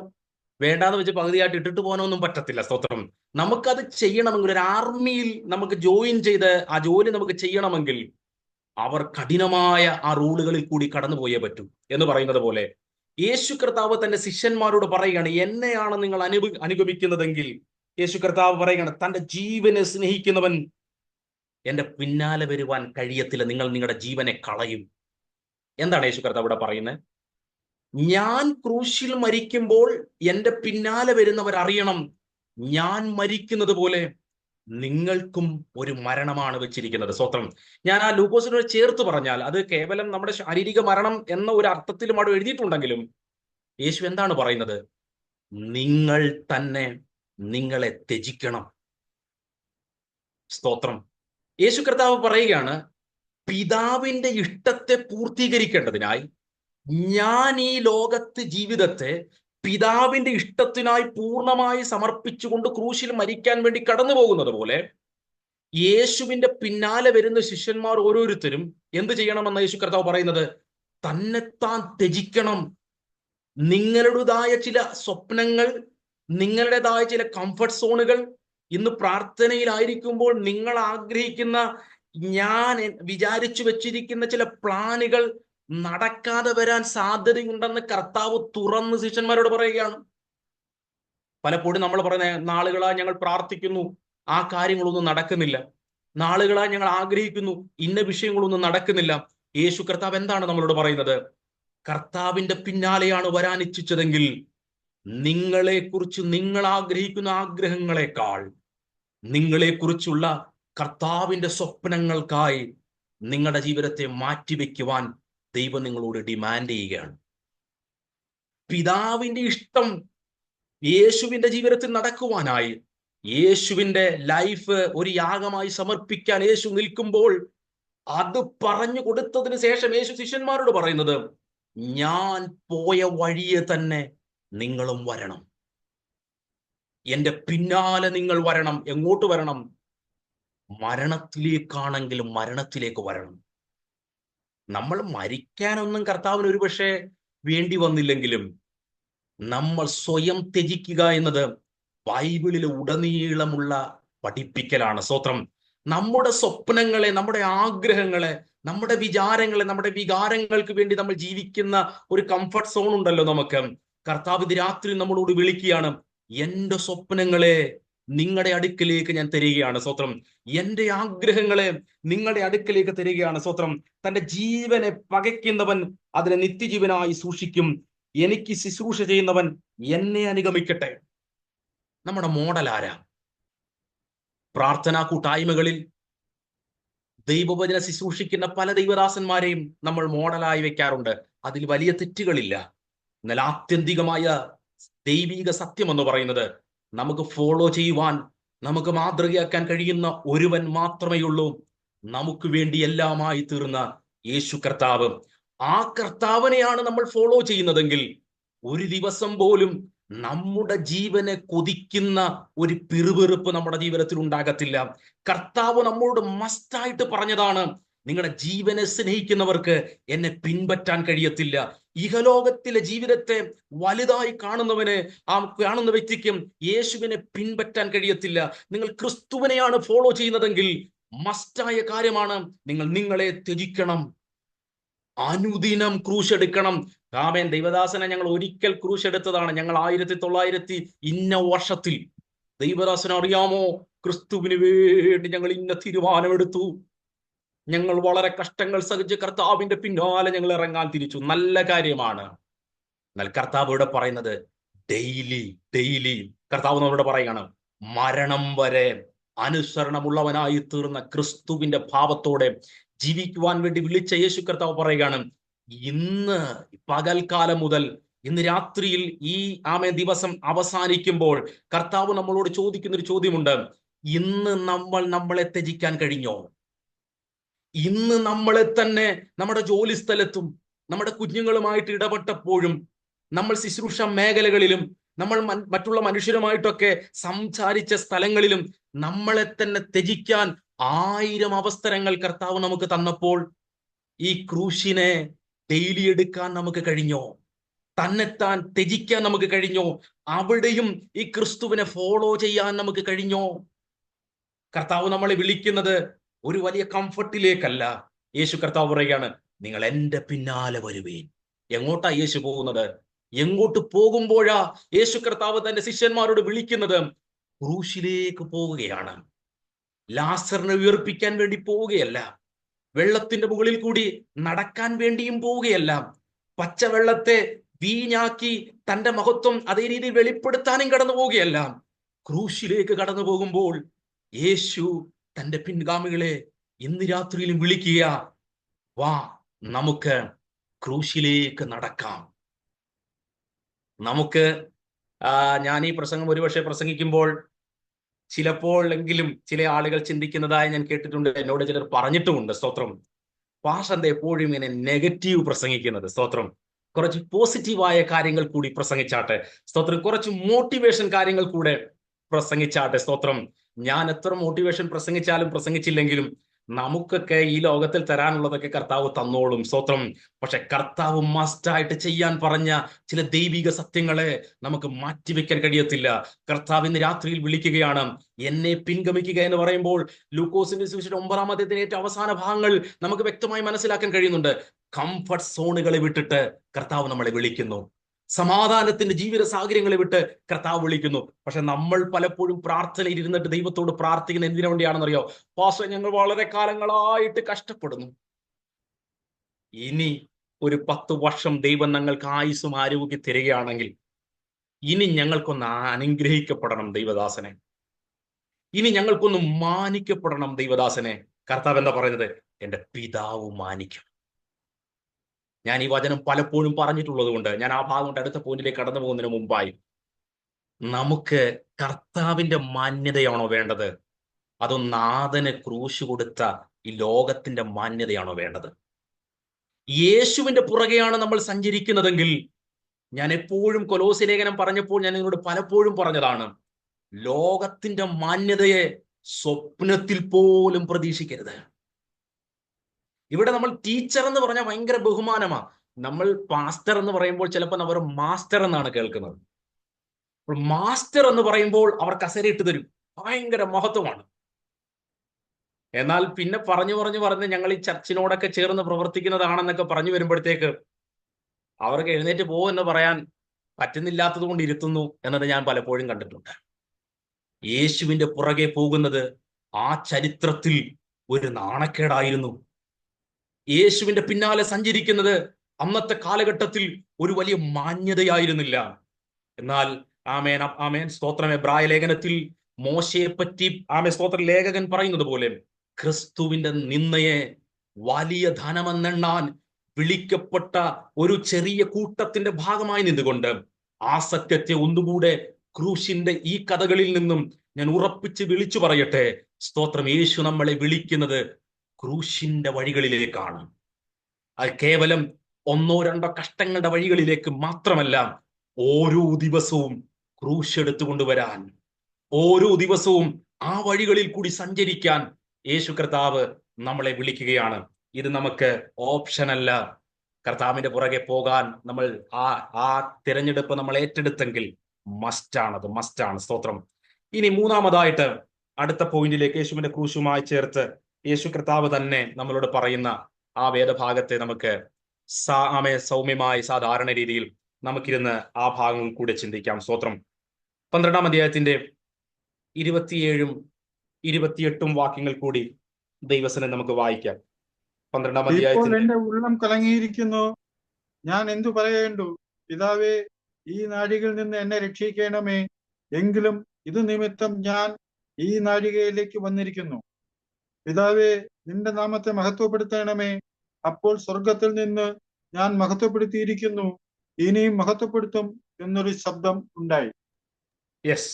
വേണ്ടാന്ന് വെച്ച് പകുതിയായിട്ട് ഇട്ടിട്ട് പോകാനോ ഒന്നും പറ്റത്തില്ല. സ്തോത്രം. നമുക്കത് ചെയ്യണമെങ്കിൽ, ഒരു ആർമിയിൽ നമുക്ക് ജോയിൻ ചെയ്ത് ആ ജോലി നമുക്ക് ചെയ്യണമെങ്കിൽ അവർ കഠിനമായ ആ റൂളുകളിൽ കൂടി കടന്നു പോയേ പറ്റൂ. എന്ന് പറയുന്നത് പോലെ യേശു കർത്താവ് തന്റെ ശിഷ്യന്മാരോട് പറയുകയാണ്, എന്നെയാണ് നിങ്ങൾ അനുഗമിക്കുന്നതെങ്കിൽ, യേശു കർത്താവ് പറയുകയാണ്, തന്റെ ജീവനെ സ്നേഹിക്കുന്നവൻ എന്റെ പിന്നാലെ വരുവാൻ കഴിയത്തില്ല, നിങ്ങൾ നിങ്ങളുടെ ജീവനെ കളയും. എന്താണ് യേശു കർത്താവ് ഇവിടെ പറയുന്നത്? ഞാൻ ക്രൂശിൽ മരിക്കുമ്പോൾ എൻ്റെ പിന്നാലെ വരുന്നവർ അറിയണം, ഞാൻ മരിക്കുന്നത് പോലെ നിങ്ങൾക്കും ഒരു മരണമാണ് വെച്ചിരിക്കുന്നത്. സ്വത്രം. ഞാൻ ആ ലൂക്കോസിനോട് ചേർത്ത് പറഞ്ഞാൽ അത് കേവലം നമ്മുടെ ശാരീരിക മരണം എന്ന ഒരു അർത്ഥത്തിലും അവിടെ എഴുതിയിട്ടുണ്ടെങ്കിലും യേശു എന്താണ് പറയുന്നത്? നിങ്ങൾ തന്നെ നിങ്ങളെ ത്യജിക്കണം. സ്തോത്രം. യേശു കർത്താവ് പറയുകയാണ്, പിതാവിന്റെ ഇഷ്ടത്തെ പൂർത്തീകരിക്കേണ്ടതിനായി ഞാൻ ഈ ലോകത്ത് ജീവിതത്തെ പിതാവിന്റെ ഇഷ്ടത്തിനായി പൂർണ്ണമായി സമർപ്പിച്ചുകൊണ്ട് ക്രൂശിൽ മരിക്കാൻ വേണ്ടി കടന്നു പോകുന്നത് പോലെ യേശുവിന്റെ പിന്നാലെ വരുന്ന ശിഷ്യന്മാർ ഓരോരുത്തരും എന്ത് ചെയ്യണമെന്ന് യേശു കർത്താവ് പറയുന്നത്? തന്നെത്താൻ ത്യജിക്കണം. നിങ്ങളുടേതായ ചില സ്വപ്നങ്ങൾ, നിങ്ങളുടേതായ ചില കംഫർട്ട് സോണുകൾ, ഇന്ന് പ്രാർത്ഥനയിലായിരിക്കുമ്പോൾ നിങ്ങൾ ആഗ്രഹിക്കുന്ന, ഞാൻ വിചാരിച്ചു വെച്ചിരിക്കുന്ന ചില പ്ലാനുകൾ നടക്കാതെ വരാൻ സാധ്യതയുണ്ടെന്ന് കർത്താവ് തുറന്ന് ശിഷ്യന്മാരോട് പറയുകയാണ്. പലപ്പോഴും നമ്മൾ പറയുന്ന, നാളുകളായി ഞങ്ങൾ പ്രാർത്ഥിക്കുന്നു, ആ കാര്യങ്ങളൊന്നും നടക്കുന്നില്ല. നാളുകളായി ഞങ്ങൾ ആഗ്രഹിക്കുന്നു, ഇന്ന വിഷയങ്ങളൊന്നും നടക്കുന്നില്ല. യേശു കർത്താവ് എന്താണ് നമ്മളോട് പറയുന്നത്? കർത്താവിന്റെ പിന്നാലെയാണ് വരാൻ ഇച്ഛിച്ചതെങ്കിൽ നിങ്ങളെക്കുറിച്ച് നിങ്ങൾ ആഗ്രഹിക്കുന്ന ആഗ്രഹങ്ങളെക്കാൾ നിങ്ങളെക്കുറിച്ചുള്ള കർത്താവിന്റെ സ്വപ്നങ്ങൾക്കായി നിങ്ങളുടെ ജീവിതത്തെ മാറ്റിവെക്കുവാൻ ദൈവം നിങ്ങളോട് ഡിമാൻഡ് ചെയ്യുകയാണ്. പിതാവിന്റെ ഇഷ്ടം യേശുവിന്റെ ജീവിതത്തിൽ നടക്കുവാനായി, യേശുവിന്റെ ലൈഫ് ഒരു യാഗമായി സമർപ്പിക്കാൻ യേശു നിൽക്കുമ്പോൾ, അത് പറഞ്ഞു കൊടുത്തതിന് ശേഷം യേശു ശിഷ്യന്മാരോട് പറയുന്നത്, ഞാൻ പോയ വഴിയെ തന്നെ നിങ്ങളും വരണം. എന്റെ പിന്നാലെ നിങ്ങൾ വരണം. എങ്ങോട്ട് വരണം? മരണത്തിലേക്കാണെങ്കിലും മരണത്തിലേക്ക് വരണം. നമ്മൾ മരിക്കാനൊന്നും കർത്താവിന് ഒരുപക്ഷെ വേണ്ടി വന്നില്ലെങ്കിലും നമ്മൾ സ്വയം ത്യജിക്കുക എന്നത് ബൈബിളിലെ ഉടനീളമുള്ള പഠിപ്പിക്കലാണ്. സ്തോത്രം. നമ്മുടെ സ്വപ്നങ്ങളെ, നമ്മുടെ ആഗ്രഹങ്ങളെ, നമ്മുടെ വിചാരങ്ങളെ, നമ്മുടെ വികാരങ്ങൾക്ക് വേണ്ടി നമ്മൾ ജീവിക്കുന്ന ഒരു കംഫർട്ട് സോൺ ഉണ്ടല്ലോ നമുക്ക്. കർത്താവ് ഇത് രാത്രി നമ്മളോട് വിളിക്കുകയാണ്, എന്റെ സ്വപ്നങ്ങളെ നിങ്ങളുടെ അടുക്കലേക്ക് ഞാൻ തരികയാണ്. സ്തോത്രം. എന്റെ ആഗ്രഹങ്ങളെ നിങ്ങളുടെ അടുക്കലേക്ക് തരികയാണ്. സ്തോത്രം. തന്റെ ജീവനെ പകയ്ക്കുന്നവൻ അതിനെ നിത്യജീവനായി സൂക്ഷിക്കും. എനിക്ക് ശുശ്രൂഷ ചെയ്യുന്നവൻ എന്നെ അനുഗമിക്കട്ടെ. നമ്മുടെ മോഡൽ ആരാ? പ്രാർത്ഥനാ കൂട്ടായ്മകളിൽ ദൈവവചന ശുശ്രൂഷിക്കുന്ന പല ദൈവദാസന്മാരെയും നമ്മൾ മോഡലായി വെക്കാറുണ്ട്. അതിൽ വലിയ തെറ്റുകളില്ല. എന്നാൽ ആത്യന്തികമായ ദൈവിക സത്യം എന്ന് പറയുന്നത്, നമുക്ക് ഫോളോ ചെയ്യുവാൻ, നമുക്ക് മാതൃകയാക്കാൻ കഴിയുന്ന ഒരുവൻ മാത്രമേ ഉള്ളൂ. നമുക്ക് വേണ്ടി എല്ലാമായി തീർന്ന യേശു കർത്താവ്. ആ കർത്താവിനെയാണ് നമ്മൾ ഫോളോ ചെയ്യുന്നതെങ്കിൽ ഒരു ദിവസം പോലും നമ്മുടെ ജീവനെ കൊതിക്കുന്ന ഒരു പിറുപിറുപ്പ് നമ്മുടെ ജീവിതത്തിൽ ഉണ്ടാകത്തില്ല. കർത്താവ് നമ്മളോട് മസ്റ്റായിട്ട് പറഞ്ഞതാണ്, നിങ്ങളുടെ ജീവനെ സ്നേഹിക്കുന്നവർക്ക് എന്നെ പിൻപറ്റാൻ കഴിയത്തില്ല. ഇഹലോകത്തിലെ ജീവിതത്തെ വലുതായി കാണുന്നവന്, ആ കാണുന്ന വ്യക്തിക്കും യേശുവിനെ പിൻപറ്റാൻ കഴിയത്തില്ല. നിങ്ങൾ ക്രിസ്തുവിനെയാണ് ഫോളോ ചെയ്യുന്നതെങ്കിൽ മസ്റ്റായ കാര്യമാണ്, നിങ്ങൾ നിങ്ങളെ ത്യജിക്കണം. അനുദിനം ക്രൂശ് എടുക്കണം. ആമേൻ. ദൈവദാസനെ ഞങ്ങൾ ഒരിക്കൽ ക്രൂശ് എടുത്തതാണ്. ഞങ്ങൾ 1900 ഇന്ന വർഷത്തിൽ, ദൈവദാസനെ അറിയാമോ, ക്രിസ്തുവിന് വേണ്ടി ഞങ്ങൾ ഇന്ന തീരുമാനമെടുത്തു. ഞങ്ങൾ വളരെ കഷ്ടങ്ങൾ സഹിച്ച് കർത്താവിന്റെ പിന്നാലെ ഞങ്ങൾ ഇറങ്ങാൻ തിരിച്ചു. നല്ല കാര്യമാണ്. എന്നാൽ കർത്താവ് ഇവിടെ പറയുന്നത് ഡെയിലി കർത്താവ് നമ്മളോട് പറയുകയാണ്, മരണം വരെ അനുസരണമുള്ളവനായി തീർന്ന ക്രിസ്തുവിന്റെ ഭാവത്തോടെ ജീവിക്കുവാൻ വേണ്ടി വിളിച്ച യേശു കർത്താവ് പറയുകയാണ്, ഇന്ന് പകൽക്കാലം മുതൽ ഇന്ന് രാത്രിയിൽ ഈ ദിവസം അവസാനിക്കുമ്പോൾ കർത്താവ് നമ്മളോട് ചോദിക്കുന്ന ഒരു ചോദ്യമുണ്ട്. ഇന്ന് നമ്മളെ ത്യജിക്കാൻ കഴിഞ്ഞോ? ഇന്ന് നമ്മളെ തന്നെ നമ്മുടെ ജോലി സ്ഥലത്തും നമ്മുടെ കുഞ്ഞുങ്ങളുമായിട്ട് ഇടപെട്ടപ്പോഴും, നമ്മൾ ശുശ്രൂഷ മേഖലകളിലും, നമ്മൾ മറ്റുള്ള മനുഷ്യരുമായിട്ടൊക്കെ സംസാരിച്ച സ്ഥലങ്ങളിലും നമ്മളെ തന്നെ ത്യജിക്കാൻ 1000 അവസരങ്ങൾ കർത്താവ് നമുക്ക് തന്നപ്പോൾ ഈ ക്രൂശിനെ ഡെയിലി എടുക്കാൻ നമുക്ക് കഴിഞ്ഞോ? തന്നെത്താൻ ത്യജിക്കാൻ നമുക്ക് കഴിഞ്ഞോ? അവിടെയും ഈ ക്രിസ്തുവിനെ ഫോളോ ചെയ്യാൻ നമുക്ക് കഴിഞ്ഞോ? കർത്താവ് നമ്മളെ വിളിക്കുന്നത് ഒരു വലിയ കംഫർട്ടിലേക്കല്ല. യേശു കർത്താവ് പറയുകയാണ്, നിങ്ങൾ എന്റെ പിന്നാലെ വരുവീൻ. എങ്ങോട്ടാ യേശു പോകുന്നത്? എങ്ങോട്ട് പോകുമ്പോഴാ യേശു കർത്താവ് തന്റെ ശിഷ്യന്മാരോട് വിളിക്കുന്നത്? ക്രൂശിലേക്ക് പോവുകയാണ്. ലാസറിനെ ഉയർപ്പിക്കാൻ വേണ്ടി പോവുകയല്ല. വെള്ളത്തിന്റെ മുകളിൽ കൂടി നടക്കാൻ വേണ്ടിയും പോവുകയല്ല. പച്ചവെള്ളത്തെ വീഞ്ഞാക്കി തന്റെ മഹത്വം അതേ രീതിയിൽ വെളിപ്പെടുത്താനും കടന്നു പോവുകയല്ല. ക്രൂശിലേക്ക് കടന്നു പോകുമ്പോൾ യേശു തന്റെ പിൻഗാമികളെ ഇന്ന് രാത്രിയിലും വിളിക്കുക, വാ, നമുക്ക് ക്രൂശിലേക്ക് നടക്കാം. നമുക്ക് ഞാൻ ഈ പ്രസംഗം ഒരുപക്ഷെ പ്രസംഗിക്കുമ്പോൾ ചിലപ്പോഴെങ്കിലും ചില ആളുകൾ ചിന്തിക്കുന്നതായി ഞാൻ കേട്ടിട്ടുണ്ട്, എന്നോട് ചിലർ പറഞ്ഞിട്ടുമുണ്ട്. സ്തോത്രം, പാസ്റ്റർ എപ്പോഴും ഇങ്ങനെ നെഗറ്റീവ് പ്രസംഗിക്കുന്നത്? സ്തോത്രം, കുറച്ച് പോസിറ്റീവായ കാര്യങ്ങൾ കൂടി പ്രസംഗിച്ചാട്ടെ. സ്തോത്രം, കുറച്ച് മോട്ടിവേഷൻ കാര്യങ്ങൾ കൂടെ പ്രസംഗിച്ചാട്ടെ. സ്തോത്രം, ഞാൻ എത്ര മോട്ടിവേഷൻ പ്രസംഗിച്ചാലും പ്രസംഗിച്ചില്ലെങ്കിലും നമുക്കൊക്കെ ഈ ലോകത്തിൽ തരാനുള്ളതൊക്കെ കർത്താവ് തന്നോളും. സ്തോത്രം. പക്ഷെ കർത്താവ് മസ്റ്റായിട്ട് ചെയ്യാൻ പറഞ്ഞ ചില ദൈവിക സത്യങ്ങളെ നമുക്ക് മാറ്റിവെക്കാൻ കഴിയത്തില്ല. കർത്താവ് ഇന്ന് രാത്രിയിൽ വിളിക്കുകയാണ്, എന്നെ പിൻഗമിക്കുക എന്ന് പറയുമ്പോൾ ലൂക്കോസിന്റെ സുവിശേഷം 9-ാം അധ്യായത്തിന്റെ ഏറ്റവും അവസാന ഭാഗങ്ങൾ നമുക്ക് വ്യക്തമായി മനസ്സിലാക്കാൻ കഴിയുന്നുണ്ട്. കംഫർട്ട് സോണുകളെ വിട്ടിട്ട് കർത്താവ് നമ്മളെ വിളിക്കുന്നു. സമാധാനത്തിന്റെ ജീവിത സാഹചര്യങ്ങളെ വിട്ട് കർത്താവ് വിളിക്കുന്നു. പക്ഷെ നമ്മൾ പലപ്പോഴും പ്രാർത്ഥനയിൽ ഇരുന്നിട്ട് ദൈവത്തോട് പ്രാർത്ഥിക്കുന്ന എന്തിനു വേണ്ടിയാണെന്നറിയോ? പാസ്റ്റർ, ഞങ്ങൾ വളരെ കാലങ്ങളായിട്ട് കഷ്ടപ്പെടുന്നു, ഇനി ഒരു 10 വർഷം ദൈവം ഞങ്ങൾക്ക് ആയുസ്സും ആരോഗ്യം തരികയാണെങ്കിൽ ഇനി ഞങ്ങൾക്കൊന്ന് അനുഗ്രഹിക്കപ്പെടണം ദൈവദാസനെ, ഇനി ഞങ്ങൾക്കൊന്ന് മാനിക്കപ്പെടണം ദൈവദാസനെ. കർത്താവ് എന്താ പറയുന്നത്? എന്റെ പിതാവ് മാനിക്കും. ഞാൻ ഈ വചനം പലപ്പോഴും പറഞ്ഞിട്ടുള്ളത് കൊണ്ട് ഞാൻ ആ ഭാഗം കൊണ്ട് അടുത്ത പോയിന്റിലേക്ക് കടന്നു പോകുന്നതിന് മുമ്പായി, നമുക്ക് കർത്താവിന്റെ മാന്യതയാണോ വേണ്ടത്, അതോ നാഥന് ക്രൂശ് കൊടുത്ത ഈ ലോകത്തിന്റെ മാന്യതയാണോ വേണ്ടത്? യേശുവിന്റെ പുറകെയാണ് നമ്മൾ സഞ്ചരിക്കുന്നതെങ്കിൽ, ഞാൻ എപ്പോഴും കൊലോസ്യ ലേഖനം പറഞ്ഞപ്പോൾ ഞാൻ നിങ്ങളോട് പലപ്പോഴും പറഞ്ഞതാണ്, ലോകത്തിന്റെ മാന്യതയെ സ്വപ്നത്തിൽ പോലും പ്രതീക്ഷിക്കരുത്. ഇവിടെ നമ്മൾ ടീച്ചർ എന്ന് പറഞ്ഞാൽ ഭയങ്കര ബഹുമാനമാ. നമ്മൾ പാസ്റ്റർ എന്ന് പറയുമ്പോൾ ചിലപ്പോൾ അവർ മാസ്റ്റർ എന്നാണ് കേൾക്കുന്നത്. അപ്പോൾ മാസ്റ്റർ എന്ന് പറയുമ്പോൾ അവർ കസരയിട്ട് തരും, ഭയങ്കര മഹത്വമാണ്. എന്നാൽ പിന്നെ പറഞ്ഞ് ഞങ്ങൾ ഈ ചർച്ചിനോടൊക്കെ ചേർന്ന് പ്രവർത്തിക്കുന്നതാണെന്നൊക്കെ പറഞ്ഞു വരുമ്പോഴത്തേക്ക് അവർക്ക് എഴുന്നേറ്റ് പോകുമെന്ന് പറയാൻ പറ്റുന്നില്ലാത്തത് കൊണ്ട് ഇരുത്തുന്നു എന്നത് ഞാൻ പലപ്പോഴും കണ്ടിട്ടുണ്ട്. യേശുവിന്റെ പുറകെ പോകുന്നത് ആ ചരിത്രത്തിൽ ഒരു നാണക്കേടായിരുന്നു. യേശുവിന്റെ പിന്നാലെ സഞ്ചരിക്കുന്നത് അന്നത്തെ കാലഘട്ടത്തിൽ ഒരു വലിയ മാന്യതയായിരുന്നില്ല. എന്നാൽ ആമേൻ സ്തോത്രം, എബ്രായ ലേഖനത്തിൽ മോശയെ പറ്റി സ്തോത്ര ലേഖകൻ പറയുന്നത് പോലെ ക്രിസ്തുവിന്റെ നിന്ദയെ വലിയ ധനമെന്നെണ്ണാൻ വിളിക്കപ്പെട്ട ഒരു ചെറിയ കൂട്ടത്തിന്റെ ഭാഗമായി നിന്നുകൊണ്ട് ആ സത്യത്തെ ഒന്നുകൂടെ ക്രൂശിന്റെ ഈ കഥകളിൽ നിന്നും ഞാൻ ഉറപ്പിച്ച് വിളിച്ചു പറയട്ടെ. സ്തോത്രം, യേശു നമ്മളെ വിളിക്കുന്നത് ക്രൂശിന്റെ വഴികളിലേക്കാണ്. അത് കേവലം 1-2 കഷ്ടങ്ങളുടെ വഴികളിലേക്ക് മാത്രമല്ല, ഓരോ ദിവസവും ക്രൂശ് എടുത്തു കൊണ്ടുവരാൻ, ഓരോ ദിവസവും ആ വഴികളിൽ കൂടി സഞ്ചരിക്കാൻ യേശു കർത്താവ് നമ്മളെ വിളിക്കുകയാണ്. ഇത് നമുക്ക് ഓപ്ഷൻ അല്ല. കർത്താവിന്റെ പുറകെ പോകാൻ നമ്മൾ ആ തിരഞ്ഞെടുപ്പ് നമ്മൾ ഏറ്റെടുത്തെങ്കിൽ മസ്റ്റാണത്, മസ്റ്റാണ്. സ്തോത്രം. ഇനി മൂന്നാമതായിട്ട് അടുത്ത പോയിന്റിലേക്ക് യേശുവിന്റെ ക്രൂശുമായി ചേർത്ത് യേശു കർത്താവ് തന്നെ നമ്മളോട് പറയുന്ന ആ വേദഭാഗത്തെ നമുക്ക് സൗമ്യമായി സാധാരണ രീതിയിൽ നമുക്കിരുന്ന് ആ ഭാഗങ്ങൾ കൂടെ ചിന്തിക്കാം. സ്തോത്രം. 12-ാം അധ്യായത്തിന്റെ 27-ഉം 28-ഉം വാക്യങ്ങൾ കൂടി ദൈവസനെ നമുക്ക് വായിക്കാം. 12-ാം അധ്യായത്തിൽ, എന്റെ ഉള്ളം കലങ്ങിയിരിക്കുന്നു, ഞാൻ എന്തു പറയേണ്ടു? പിതാവേ, ഈ നാഴികയിൽ നിന്ന് എന്നെ രക്ഷിക്കണമേ. എങ്കിലും ഇത് നിമിത്തം ഞാൻ ഈ നാഴികയിലേക്ക് വന്നിരിക്കുന്നു. പിതാവേ, നിന്റെ നാമത്തെ മഹത്വപ്പെടുത്തണമേ. അപ്പോൾ സ്വർഗത്തിൽ നിന്ന് ഞാൻ മഹത്വപ്പെടുത്തിയിരിക്കുന്നു, ഇനിയും മഹത്വപ്പെടുത്തും എന്നൊരു ശബ്ദം ഉണ്ടായി. യെസ്,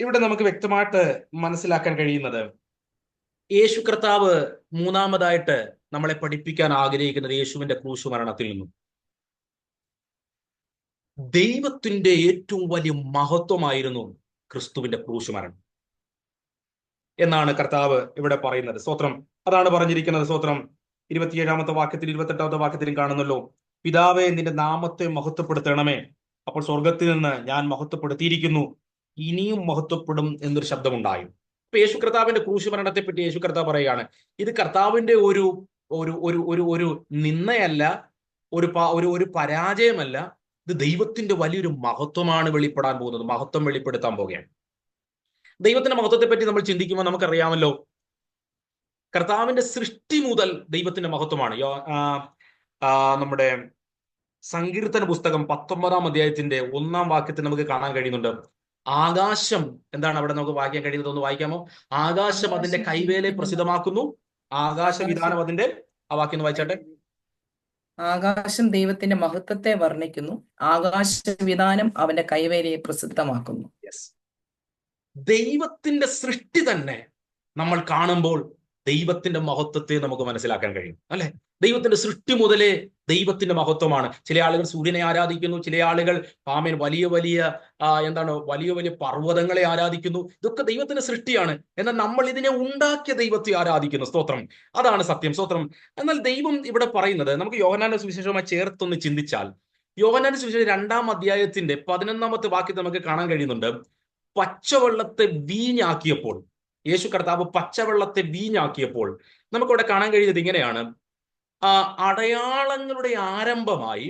ഇവിടെ നമുക്ക് വ്യക്തമായിട്ട് മനസ്സിലാക്കാൻ കഴിയുന്നത് യേശു കർത്താവ് മൂന്നാമതായിട്ട് നമ്മളെ പഠിപ്പിക്കാൻ ആഗ്രഹിക്കുന്നത് യേശുവിന്റെ ക്രൂശ് മരണത്തിൽ നിന്നും ദൈവത്തിന്റെ ഏറ്റവും വലിയ മഹത്വമായിരുന്നു ക്രിസ്തുവിന്റെ ക്രൂശ് മരണം എന്നാണ് കർത്താവ് ഇവിടെ പറയുന്നത്. സ്തോത്രം. അതാണ് പറഞ്ഞിരിക്കുന്നത്. സ്തോത്രം. 27-ാമത്തെ വാക്യത്തിൽ 28-ാമത്തെ വാക്യത്തിലും കാണുന്നല്ലോ, പിതാവേ, നിന്റെ നാമത്തെ മഹത്വപ്പെടുത്തണമേ. അപ്പോൾ സ്വർഗത്തിൽ നിന്ന് ഞാൻ മഹത്വപ്പെടുത്തിയിരിക്കുന്നു, ഇനിയും മഹത്വപ്പെടും എന്നൊരു ശബ്ദമുണ്ടായി. ഇപ്പൊ യേശു കർത്താവിന്റെ ക്രൂശ് മരണത്തെ പറ്റി യേശു കർത്താവ് പറയുകയാണ്, ഇത് കർത്താവിന്റെ ഒരു ഒരു ഒരു ഒരു ഒരു നിന്ദയല്ല, ഒരു പരാജയമല്ല, ഇത് ദൈവത്തിന്റെ വലിയൊരു മഹത്വമാണ് വെളിപ്പെടാൻ പോകുന്നത്. മഹത്വം വെളിപ്പെടുത്താൻ പോകുകയാണ്. ദൈവത്തിന്റെ മഹത്വത്തെ പറ്റി നമ്മൾ ചിന്തിക്കുമ്പോൾ നമുക്കറിയാമല്ലോ, കർത്താവിന്റെ സൃഷ്ടി മുതൽ ദൈവത്തിന്റെ മഹത്വമാണ്. നമ്മുടെ സങ്കീർത്തന പുസ്തകം 19-ാം അധ്യായത്തിന്റെ 1-ാം വാക്യത്തിൽ നമുക്ക് കാണാൻ കഴിയുന്നുണ്ട്. ആകാശം എന്താണ് അവിടെ നമുക്ക് വായിക്കാൻ കഴിയുന്നത്? ഒന്ന് വായിക്കാമോ? ആകാശം അതിന്റെ കൈവേലെ പ്രസിദ്ധമാക്കുന്നു, ആകാശവിധാനം അതിന്റെ, ആ വാക്യം ഒന്ന് വായിച്ചാട്ടെ. ആകാശം ദൈവത്തിന്റെ മഹത്വത്തെ വർണ്ണിക്കുന്നു, ആകാശവിധാനം അവന്റെ കൈവേലയെ പ്രസിദ്ധമാക്കുന്നു. ദൈവത്തിന്റെ സൃഷ്ടി തന്നെ നമ്മൾ കാണുമ്പോൾ ദൈവത്തിന്റെ മഹത്വത്തെ നമുക്ക് മനസ്സിലാക്കാൻ കഴിയും, അല്ലെ? ദൈവത്തിന്റെ സൃഷ്ടി മുതലേ ദൈവത്തിന്റെ മഹത്വമാണ്. ചില ആളുകൾ സൂര്യനെ ആരാധിക്കുന്നു, ചില ആളുകൾ വലിയ വലിയ വലിയ വലിയ പർവ്വതങ്ങളെ ആരാധിക്കുന്നു. ഇതൊക്കെ ദൈവത്തിന്റെ സൃഷ്ടിയാണ്. എന്നാൽ നമ്മൾ ഇതിനെ ഉണ്ടാക്കിയ ദൈവത്തെ ആരാധിക്കുന്നു. സ്തോത്രം, അതാണ് സത്യം. സ്തോത്രം. എന്നാൽ ദൈവം ഇവിടെ പറയുന്നത്, നമുക്ക് യോഹന്നാന്റെ സുവിശേഷവുമായി ചേർത്തൊന്ന് ചിന്തിച്ചാൽ, യോഹന്നാന്റെ സുവിശേഷം 2-ാം അധ്യായത്തിന്റെ 11-ാമത്തെ വാക്യത്തിൽ നമുക്ക് കാണാൻ കഴിയുന്നുണ്ട്, പച്ചവെള്ളത്തെ വീഞ്ഞാക്കിയപ്പോൾ, യേശു കർത്താവ് പച്ചവെള്ളത്തെ വീഞ്ഞാക്കിയപ്പോൾ നമുക്കിവിടെ കാണാൻ കഴിയുന്നത് ഇങ്ങനെയാണ്. അടയാളങ്ങളുടെ ആരംഭമായി,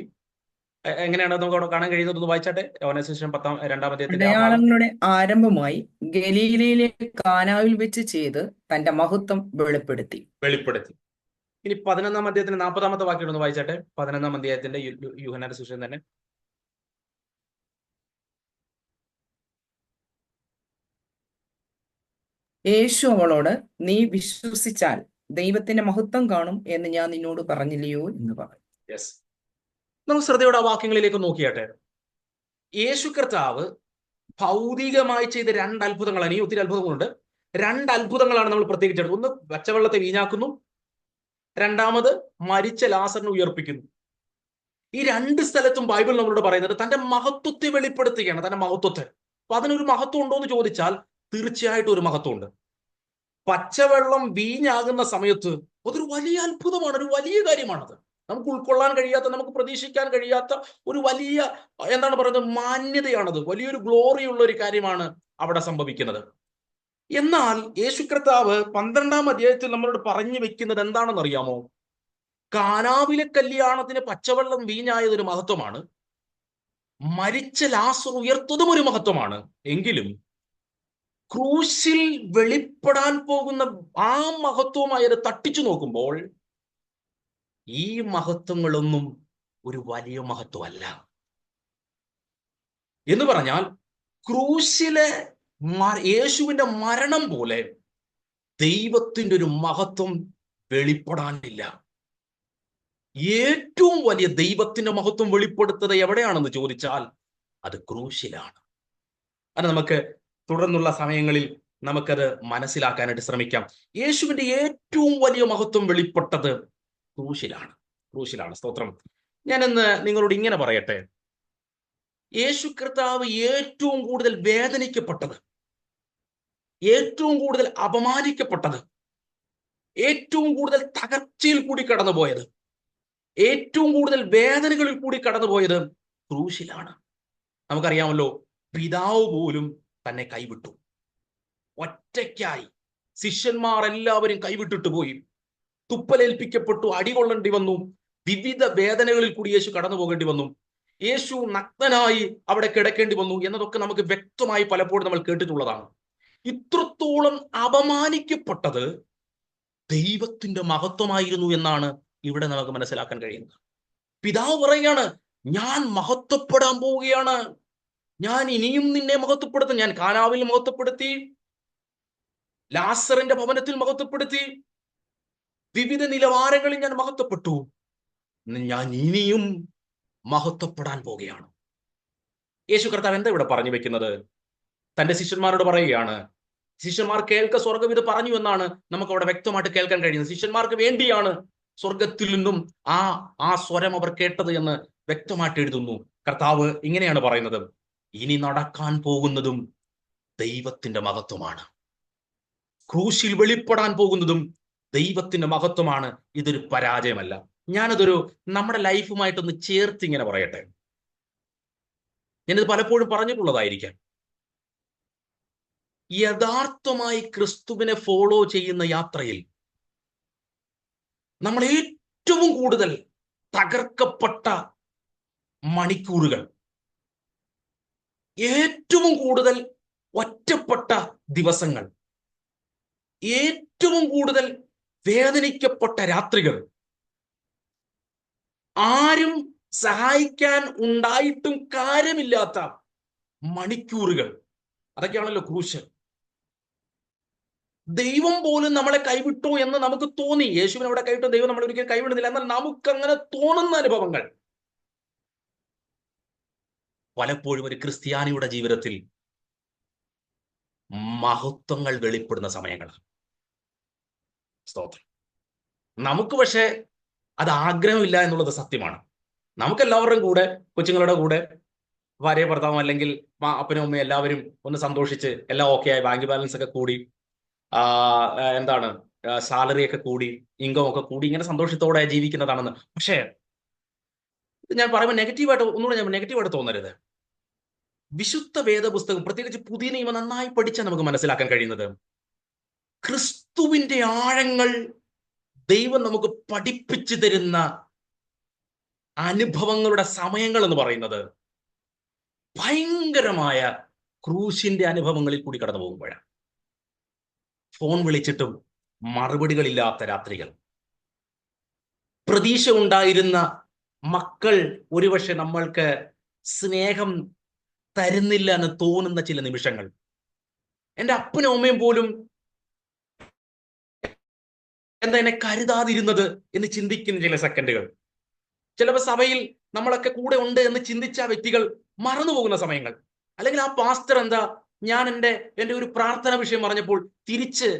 എങ്ങനെയാണ് നമുക്ക് അവിടെ കാണാൻ കഴിയുന്നത്? ഒന്ന് വായിച്ചാട്ടെ. യോഹന്നാന്റെ സുവിശേഷം 2-ാം അധ്യായത്തിന്റെ അടയാളങ്ങളുടെ ആരംഭമായി ഗലീലയിലെ കാനാവിൽ വെച്ച് ചെയ്ത് തന്റെ മഹത്വം വെളിപ്പെടുത്തി. ഇനി 11-ാം അധ്യായത്തിന്റെ 40-ാമത്തെ വാക്യം ഒന്ന് വായിച്ചാട്ടെ. 11-ാം അധ്യായത്തിന്റെ യോഹന്നാന്റെ സുവിശേഷം തന്നെ. യേശു അവളോട്, നീ വിശ്വസിച്ചാൽ ദൈവത്തിന്റെ മഹത്വം കാണും എന്ന് ഞാൻ നിന്നോട് പറഞ്ഞില്ലയോ എന്ന് പറഞ്ഞു. നമുക്ക് ശ്രദ്ധയോടെ ആ വാക്യങ്ങളിലേക്ക് നോക്കിയാട്ടെ. യേശു കർത്താവ് ഭൗതികമായി ചെയ്ത 2 അത്ഭുതങ്ങളാണ്. ഈ ഒത്തിരി അത്ഭുതങ്ങളുണ്ട്. 2 അത്ഭുതങ്ങളാണ് നമ്മൾ പ്രത്യേകിച്ചെടുത്തത്. ഒന്ന്, പച്ചവെള്ളത്തെ വീഞ്ഞാക്കുന്നു. രണ്ടാമത്, മരിച്ച ലാസറിനെ ഉയർപ്പിക്കുന്നു. ഈ 2 സ്ഥലത്തും ബൈബിൾ നമ്മളോട് പറയുന്നത് തന്റെ മഹത്വത്തെ വെളിപ്പെടുത്തുകയാണ്, തന്റെ മഹത്വത്തെ. അപ്പൊ അതിനൊരു മഹത്വം ഉണ്ടോ എന്ന് ചോദിച്ചാൽ തീർച്ചയായിട്ടും ഒരു മഹത്വമുണ്ട്. പച്ചവെള്ളം വീഞ്ഞാകുന്ന സമയത്ത് അതൊരു വലിയ അത്ഭുതമാണ്, ഒരു വലിയ കാര്യമാണത്. നമുക്ക് ഉൾക്കൊള്ളാൻ കഴിയാത്ത, നമുക്ക് പ്രതീക്ഷിക്കാൻ കഴിയാത്ത ഒരു വലിയ മാന്യതയാണത്. വലിയൊരു ഗ്ലോറിയുള്ള ഒരു കാര്യമാണ് അവിടെ സംഭവിക്കുന്നത്. എന്നാൽ യേശു കർത്താവ് 12-ാം അധ്യായത്തിൽ നമ്മളോട് പറഞ്ഞു വെക്കുന്നത് എന്താണെന്ന് അറിയാമോ? കാനാവിലെ കല്യാണത്തിന് പച്ചവെള്ളം വീഞ്ഞായതൊരു മഹത്വമാണ്, മരിച്ച ലാസർ ഉയർത്തതും ഒരു മഹത്വമാണ്. എങ്കിലും ക്രൂശിൽ വെളിപ്പെടാൻ പോകുന്ന ആ മഹത്വമായി അത് തട്ടിച്ചു നോക്കുമ്പോൾ ഈ മഹത്വങ്ങളൊന്നും ഒരു വലിയ മഹത്വമല്ല. എന്ന് പറഞ്ഞാൽ ക്രൂശിലെ യേശുവിന്റെ മരണം പോലെ ദൈവത്തിന്റെ ഒരു മഹത്വം വെളിപ്പെടാനില്ല. ഏറ്റവും വലിയ ദൈവത്തിന്റെ മഹത്വം വെളിപ്പെടുത്തത് എവിടെയാണെന്ന് ചോദിച്ചാൽ അത് ക്രൂശിലാണ്. അത് നമുക്ക് തുടർന്നുള്ള സമയങ്ങളിൽ നമുക്കത് മനസ്സിലാക്കാനായിട്ട് ശ്രമിക്കാം. യേശുവിന്റെ ഏറ്റവും വലിയ മഹത്വം വെളിപ്പെട്ടത് ക്രൂശിലാണ്. സ്തോത്രം. ഞാനിന്ന് നിങ്ങളോട് ഇങ്ങനെ പറയട്ടെ, യേശു കർത്താവ് ഏറ്റവും കൂടുതൽ വേദനിക്കപ്പെട്ടത്, ഏറ്റവും കൂടുതൽ അപമാനിക്കപ്പെട്ടത്, ഏറ്റവും കൂടുതൽ തകർച്ചയിൽ കൂടി കടന്നുപോയത്, ഏറ്റവും കൂടുതൽ വേദനകളിൽ കൂടി കടന്നുപോയത് ക്രൂശിലാണ്. നമുക്കറിയാമല്ലോ, പിതാവ് പോലും തന്നെ കൈവിട്ടു. ഒറ്റയ്ക്കായി ശിഷ്യന്മാർ എല്ലാവരും കൈവിട്ടിട്ട് പോയി. തുപ്പലേൽപ്പിക്കപ്പെട്ടു, അടികൊള്ളേണ്ടി വന്നു, വിവിധ വേദനകളിൽ കൂടി യേശു കടന്നു പോകേണ്ടി വന്നു. യേശു നഗ്നനായി അവിടെ കിടക്കേണ്ടി വന്നു എന്നതൊക്കെ നമുക്ക് വ്യക്തമായി പലപ്പോഴും നമ്മൾ കേട്ടിട്ടുള്ളതാണ്. ഇത്രത്തോളം അപമാനിക്കപ്പെട്ടത് ദൈവത്തിന്റെ മഹത്വമായിരുന്നു എന്നാണ് ഇവിടെ നമുക്ക് മനസ്സിലാക്കാൻ കഴിയുന്നത്. പിതാവ് പറയുകയാണ്, ഞാൻ മഹത്വപ്പെടാൻ പോവുകയാണ്, ഞാൻ ഇനിയും നിന്നെ മഹത്വപ്പെടുത്തും. ഞാൻ കാനാവിൽ മഹത്വപ്പെടുത്തി, ലാസറിന്റെ ഭവനത്തിൽ മഹത്വപ്പെടുത്തി, വിവിധ നിലവാരങ്ങളിൽ ഞാൻ മഹത്വപ്പെട്ടു, ഞാൻ ഇനിയും മഹത്വപ്പെടാൻ പോവുകയാണ്. യേശു കർത്താവ് എന്താ ഇവിടെ പറഞ്ഞു വെക്കുന്നത്? തന്റെ ശിഷ്യന്മാരോട് പറയുകയാണ്. ശിഷ്യന്മാർ കേൾക്ക സ്വർഗം ഇത് പറഞ്ഞു എന്നാണ് നമുക്ക് അവിടെ വ്യക്തമായിട്ട് കേൾക്കാൻ കഴിയുന്നത്. ശിഷ്യന്മാർക്ക് വേണ്ടിയാണ് സ്വർഗത്തിൽ നിന്നും ആ സ്വരം അവർ കേട്ടത് എന്ന് വ്യക്തമായിട്ട് എഴുതുന്നു. കർത്താവ് ഇങ്ങനെയാണ് പറയുന്നത്, ഇനി നടക്കാൻ പോകുന്നതും ദൈവത്തിന്റെ മഹത്വമാണ്. ക്രൂശിൽ വെളിപ്പെടാൻ പോകുന്നതും ദൈവത്തിന്റെ മഹത്വമാണ്. ഇതൊരു പരാജയമല്ല. ഞാനതൊരു നമ്മുടെ ലൈഫുമായിട്ടൊന്ന് ചേർത്ത് ഇങ്ങനെ പറയട്ടെ. ഞാനിത് പലപ്പോഴും പറഞ്ഞിട്ടുള്ളതായിരിക്കാം. യഥാർത്ഥമായി ക്രിസ്തുവിനെ ഫോളോ ചെയ്യുന്ന യാത്രയിൽ നമ്മൾ ഏറ്റവും കൂടുതൽ തകർക്കപ്പെട്ട മണിക്കൂറുകൾ, ഏറ്റവും കൂടുതൽ ഒറ്റപ്പെട്ട ദിവസങ്ങൾ, ഏറ്റവും കൂടുതൽ വേദനിക്കപ്പെട്ട രാത്രികൾ, ആരും സഹായിക്കാൻ ഉണ്ടായിട്ടും കാര്യമില്ലാത്ത മണിക്കൂറുകൾ. അതൊക്കെയാണല്ലോ ക്രൂശ്. ദൈവം പോലും നമ്മളെ കൈവിട്ടു എന്ന് നമുക്ക് തോന്നി. യേശുവിനെ അവിടെ കൈവിട്ടു, ദൈവം നമ്മളെ ഒരിക്കലും കൈവിടുന്നില്ല. എന്നാൽ നമുക്ക് അങ്ങനെ തോന്നുന്ന അനുഭവങ്ങൾ പലപ്പോഴും ഒരു ക്രിസ്ത്യാനിയുടെ ജീവിതത്തിൽ മഹത്വങ്ങൾ വെളിപ്പെടുന്ന സമയങ്ങളാണ്. സ്തോത്രം. നമുക്ക് പക്ഷേ അത് ആഗ്രഹമില്ല എന്നുള്ളത് സത്യമാണ്. നമുക്കെല്ലാവരുടെയും കൂടെ, കൊച്ചുങ്ങളുടെ കൂടെ, ഭാര്യ ഭർത്താവും അല്ലെങ്കിൽ അപ്പനും അമ്മയും എല്ലാവരും ഒന്ന് സന്തോഷിച്ച് എല്ലാം ഓക്കെ ആയി, ബാങ്ക് ബാലൻസ് ഒക്കെ കൂടി, എന്താണ് സാലറി ഒക്കെ കൂടി, ഇൻകം ഒക്കെ കൂടി, ഇങ്ങനെ സന്തോഷത്തോടെ ജീവിക്കുന്നതാണെന്ന്. പക്ഷേ ഞാൻ പറയുമ്പോൾ ഒന്നുകൂടെ ഞാൻ നെഗറ്റീവായിട്ട് തോന്നരുത്. വിശുദ്ധ വേദപുസ്തകം, പ്രത്യേകിച്ച് പുതിയ നിയമം നന്നായി പഠിച്ചാൽ നമുക്ക് മനസ്സിലാക്കാൻ കഴിയുന്നത് ക്രിസ്തുവിന്റെ ആഴങ്ങൾ ദൈവം നമുക്ക് പഠിപ്പിച്ചു തരുന്ന അനുഭവങ്ങളുടെ സമയങ്ങൾ എന്ന് പറയുന്നത് ഭയങ്കരമായ ക്രൂശിന്റെ അനുഭവങ്ങളിൽ കൂടി കടന്നു പോകുമ്പോഴാണ്. ഫോൺ വിളിച്ചിട്ടും മറുപടികളില്ലാത്ത രാത്രികൾ, പ്രതീക്ഷ ഉണ്ടായിരുന്ന മക്കൾ ഒരുപക്ഷെ നമ്മൾക്ക് സ്നേഹം തരുന്നില്ല എന്ന് തോന്നുന്ന ചില നിമിഷങ്ങൾ, എൻ്റെ അപ്പനും അമ്മയും പോലും എന്താ എന്നെ കരുതാതിരുന്നത് എന്ന് ചിന്തിക്കുന്ന ചില സെക്കൻഡുകൾ, ചിലപ്പോൾ സഭയിൽ നമ്മളൊക്കെ കൂടെ ഉണ്ട് എന്ന് ചിന്തിച്ച വ്യക്തികൾ മറന്നുപോകുന്ന സമയങ്ങൾ, അല്ലെങ്കിൽ ആ പാസ്റ്റർ എന്താ ഞാൻ എൻ്റെ ഒരു പ്രാർത്ഥന വിഷയം പറഞ്ഞപ്പോൾ തിരിച്ച്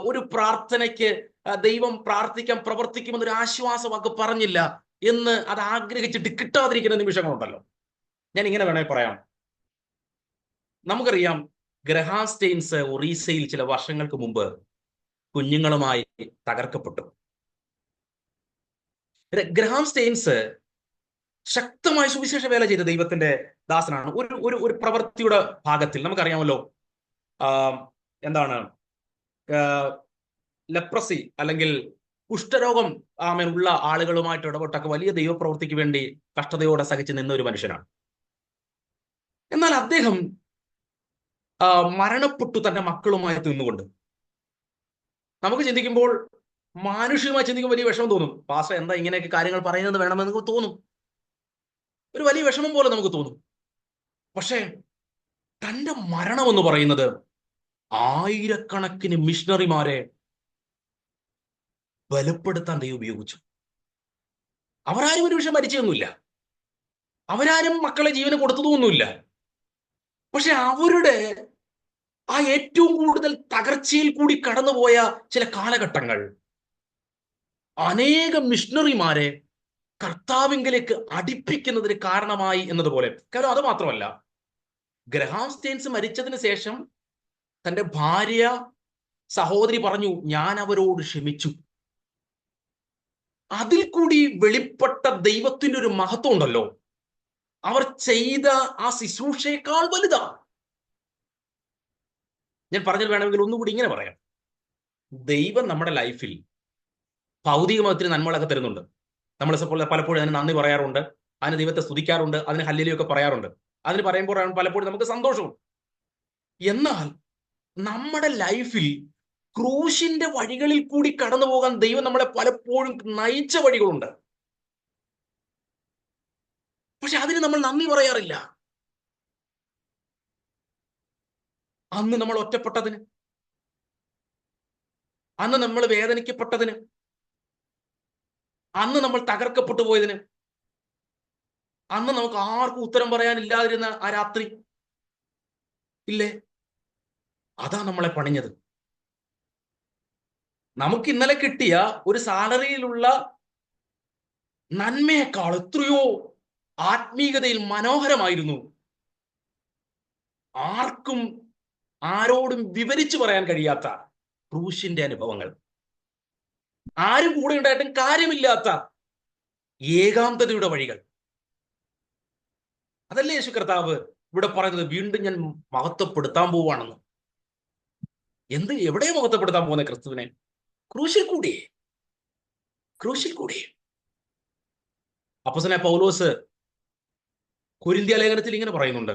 ഒരു പ്രാർത്ഥനയ്ക്ക് ദൈവം പ്രാർത്ഥിക്കാൻ പ്രവർത്തിക്കുമെന്നൊരു ആശ്വാസവാക്ക് പറഞ്ഞില്ല എന്ന് അത് ആഗ്രഹിച്ചിട്ട് കിട്ടാതിരിക്കുന്ന നിമിഷങ്ങളുണ്ടല്ലോ. ഞാൻ ഇങ്ങനെ വേണേ പറയാം. നമുക്കറിയാം, ഗ്രഹാം സ്റ്റെയിൻസ് ഒറീസയിൽ ചില വർഷങ്ങൾക്ക് മുമ്പ് കുഞ്ഞുങ്ങളുമായി തകർക്കപ്പെട്ടു. ഗ്രഹാം സ്റ്റെയിൻസ് ശക്തമായി സുവിശേഷ വേല ചെയ്ത ദൈവത്തിന്റെ ദാസനാണ്. ഒരു പ്രവൃത്തിയുടെ ഭാഗത്തിൽ നമുക്കറിയാമല്ലോ, എന്താണ് ലെപ്രസി അല്ലെങ്കിൽ കുഷ്ഠരോഗം ഉള്ള ആളുകളുമായിട്ട് ഇടപെട്ടൊക്കെ വലിയ ദൈവപ്രവൃത്തിക്ക് വേണ്ടി കഷ്ടതയോടെ സഹിച്ച് നിന്ന ഒരു മനുഷ്യനാണ്. എന്നാൽ അദ്ദേഹം മരണപ്പെട്ടു തന്റെ മക്കളുമായി നിന്നുകൊണ്ട്. നമുക്ക് ചിന്തിക്കുമ്പോൾ, മാനുഷികമായി ചിന്തിക്കുമ്പോൾ വലിയ വിഷമം തോന്നും. പാസ്റ്റർ എന്താ ഇങ്ങനെയൊക്കെ കാര്യങ്ങൾ പറയുന്നത് വേണമെന്ന് തോന്നും, ഒരു വലിയ വിഷമം പോലെ നമുക്ക് തോന്നും. പക്ഷേ തന്റെ മരണം എന്ന് പറയുന്നത് ആയിരക്കണക്കിന് മിഷണറിമാരെ ബലപ്പെടുത്താൻ ദൈവം ഉപയോഗിച്ചു. അവരാരും ഒരു വിഷയം മരിച്ചൊന്നുമില്ല, അവരാരും മക്കളെ ജീവന് കൊടുത്തതൊന്നുമില്ല. പക്ഷെ അവരുടെ ആ ഏറ്റവും കൂടുതൽ തകർച്ചയിൽ കൂടി കടന്നുപോയ ചില കാലഘട്ടങ്ങൾ അനേകം മിഷണറിമാരെ കർത്താവിങ്കിലേക്ക് അടുപ്പിക്കുന്നതിന് കാരണമായി എന്നതുപോലെ. കാരണം അത് മാത്രമല്ല, ഗ്രഹാം സ്റ്റെയിൻസ് മരിച്ചതിന് ശേഷം തന്റെ ഭാര്യ, സഹോദരി പറഞ്ഞു, ഞാൻ അവരോട് ക്ഷമിച്ചു. അതിൽ കൂടി വെളിപ്പെട്ട ദൈവത്തിന്റെ ഒരു മഹത്വം ഉണ്ടല്ലോ, അവർ ചെയ്ത ആ ശുശ്രൂഷയേക്കാൾ വലുതാണ്. ഞാൻ പറഞ്ഞത് വേണമെങ്കിൽ ഒന്നുകൂടി ഇങ്ങനെ പറയാം. ദൈവം നമ്മുടെ ലൈഫിൽ ഭൗതികമായി ഒത്തിരി നന്മകളൊക്കെ തരുന്നുണ്ട്. നമ്മൾ പലപ്പോഴും അതിന് നന്ദി പറയാറുണ്ട്, അതിന് ദൈവത്തെ സ്തുതിക്കാറുണ്ട്, അതിന് ഹല്ലേലൂയൊക്കെ പറയാറുണ്ട്. അതിന് പറയുമ്പോഴാണ് പലപ്പോഴും നമുക്ക് സന്തോഷവും. എന്നാൽ നമ്മുടെ ലൈഫിൽ ക്രൂശിന്റെ വഴികളിൽ കൂടി കടന്നു പോകാൻ ദൈവം നമ്മളെ പലപ്പോഴും നയിച്ച വഴികളുണ്ട്. പക്ഷെ അതിന് നമ്മൾ നന്ദി പറയാറില്ല. അന്ന് നമ്മൾ ഒറ്റപ്പെട്ടതിന്, അന്ന് നമ്മൾ വേദനിക്കപ്പെട്ടതിന്, അന്ന് നമ്മൾ തകർക്കപ്പെട്ടു പോയതിന്, അന്ന് നമുക്ക് ആർക്കും ഉത്തരം പറയാനില്ലാതിരുന്ന ആ രാത്രി ഇല്ലേ, അതാ നമ്മളെ പണിഞ്ഞത്. നമുക്ക് ഇന്നലെ കിട്ടിയ ഒരു സാലറിയിലുള്ള നന്മയേക്കാൾ എത്രയോ ആത്മീയതയിൽ മനോഹരമായിരുന്നു ആർക്കും ആരോടും വിവരിച്ചു പറയാൻ കഴിയാത്ത ക്രൂശിന്റെ അനുഭവങ്ങൾ. ആരും കൂടെ ഉണ്ടായിട്ടും കാര്യമില്ലാത്ത ഏകാന്തതയുടെ വഴികൾ. അതല്ലേ യേശു കർത്താവ് ഇവിടെ പറയുന്നത്, വീണ്ടും ഞാൻ മഹത്വപ്പെടുത്താൻ പോവാണെന്ന്. എവിടെ മഹത്വപ്പെടുത്താൻ പോകുന്ന ക്രിസ്തുവിനെ? ക്രൂശിൽ കൂടി. ക്രൂശിൽ കൂടി. അപ്പോസ്തലനായ പൗലോസ് കൊരിന്ത്യ ലേഖനത്തിൽ ഇങ്ങനെ പറയുന്നുണ്ട്.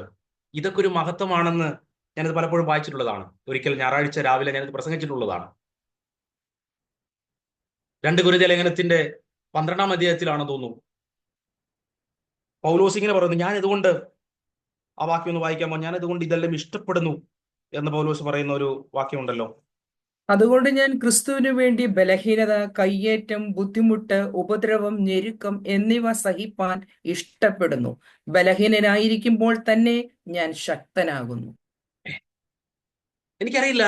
ഇതൊക്കെ ഒരു മഹത്വമാണെന്ന് ഞാനത് പലപ്പോഴും വായിച്ചിട്ടുള്ളതാണ്. ഒരിക്കൽ ഞായറാഴ്ച രാവിലെ ഞാനത് പ്രസംഗിച്ചിട്ടുള്ളതാണ്. 2 കൊരിന്ത്യ ലേഖനത്തിന്റെ 12-ാം അധ്യായത്തിലാണെന്ന് തോന്നുന്നു. പൗലോസ് ഇങ്ങനെ പറയുന്നു, ഞാൻ ഇതുകൊണ്ട്, ആ വാക്യം ഒന്ന് വായിക്കാമോ? ഞാൻ ഇതുകൊണ്ട് ഇതെല്ലാം ഇഷ്ടപ്പെടുന്നു എന്ന് പൗലോസ് പറയുന്ന ഒരു വാക്യമുണ്ടല്ലോ. അതുകൊണ്ട് ഞാൻ ക്രിസ്തുവിനു വേണ്ടി ബലഹീനത, കയ്യേറ്റം, ബുദ്ധിമുട്ട്, ഉപദ്രവം, ഞെരുക്കം എന്നിവ സഹിപ്പാൻ ഇഷ്ടപ്പെടുന്നു. ബലഹീനനായിരിക്കുമ്പോൾ തന്നെ ഞാൻ ശക്തനാകുന്നു. എനിക്കറിയില്ല,